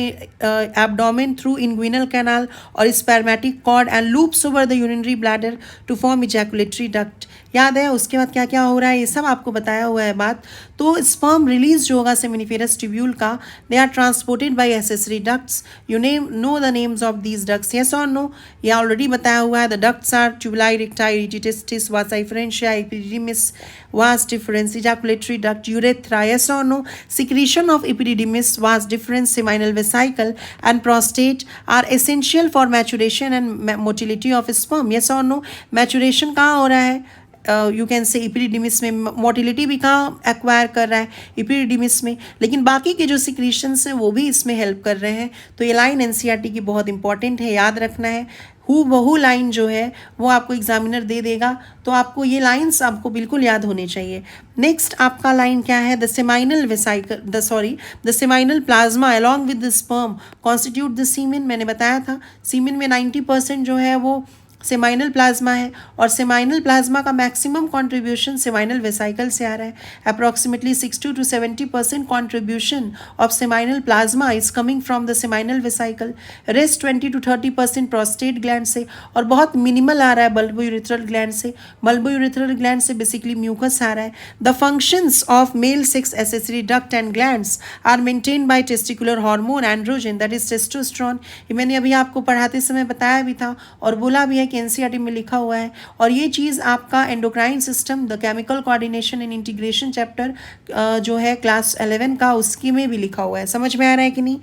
abdomen through inguinal canal और spermatic cord and loops over the urinary bladder to form ejaculatory duct. याद है उसके बाद क्या क्या हो रहा है? ये सब आपको बताया हुआ है बात। तो स्पर्म रिलीज जो होगा सेमिनिफेरस ट्यूब्यूल का, they are transported by accessory ducts, you know the names of these ducts, yes और नो? ये ऑलरेडी बताया हुआ है। The ducts are tubuli recti, rete testis, vasa efferentia, epididymis, vas deferens, ejaculatory duct, urethra, yes और no? Secretion of epididymis, vas deferens, seminal vesicle and prostate are essential for maturation and motility of sperm, yes और नो? मैचुरेशन कहाँ हो रहा है? यू कैन से एपिडिडिमिस में, मोटिलिटी भी कहाँ एक्वायर कर रहा है? एपिडिडिमिस में, लेकिन बाकी के जो सिक्रीशंस हैं वो भी इसमें हेल्प कर रहे हैं। तो ये लाइन एनसीईआरटी की बहुत इंपॉर्टेंट है, याद रखना है। बहु लाइन जो है वो आपको एग्जामिनर दे देगा, तो आपको ये लाइंस आपको बिल्कुल याद होने चाहिए। नेक्स्ट आपका लाइन क्या है? The seminal vesicle, the seminal plasma along with the sperm constitute the semen, मैंने बताया था सीमेन में 90% जो है वो सेमाइनल प्लाज्मा है, और सेमाइनल प्लाज्मा का मैक्सिमम कंट्रीब्यूशन सेमाइनल वेसिकल से आ रहा है। Approximately 60 to 70% contribution of seminal plasma is coming from the seminal vesicle, rest 20 to 30% prostate gland से, और बहुत मिनिमल आ रहा है बल्बोयूरेथ्रल ग्लैंड से। बल्बोयूरेथ्रल ग्लैंड से बेसिकली म्यूकस आ रहा है। The functions of male sex accessory duct and glands are maintained by testicular hormone androgen, that is testosterone. ये मैंने अभी आपको पढ़ाते समय बताया भी था और बोला भी है एनसीईआरटी में लिखा हुआ है। और ये चीज़ आपका endocrine system, the chemical coordination and integration chapter जो है क्लास 11 का, उसकी में भी लिखा हुआ है। समझ में आ रहा है कि नहीं?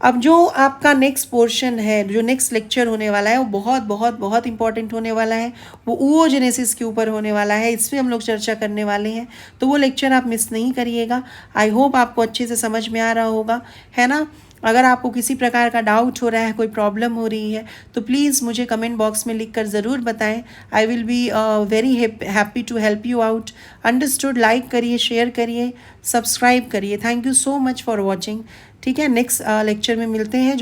अब जो आपका नेक्स्ट पोर्शन है, जो नेक्स्ट लेक्चर होने वाला है, वो बहुत बहुत बहुत इंपॉर्टेंट होने वाला है। वो oogenesis के ऊपर होने वाला है, इस पर हम लोग चर्चा करने वाले हैं, तो वो लेक्चर आप मिस नहीं करिएगा। आई होप आपको अच्छे से समझ में आ रहा होगा, है ना? अगर आपको किसी प्रकार का डाउट हो रहा है, कोई प्रॉब्लम हो रही है, तो प्लीज़ मुझे कमेंट बॉक्स में लिखकर ज़रूर बताएं। I will be very happy to help you out. Understood? Like करिए, शेयर करिए, सब्सक्राइब करिए। Thank you so much for watching. ठीक है, नेक्स्ट लेक्चर में मिलते हैं। जो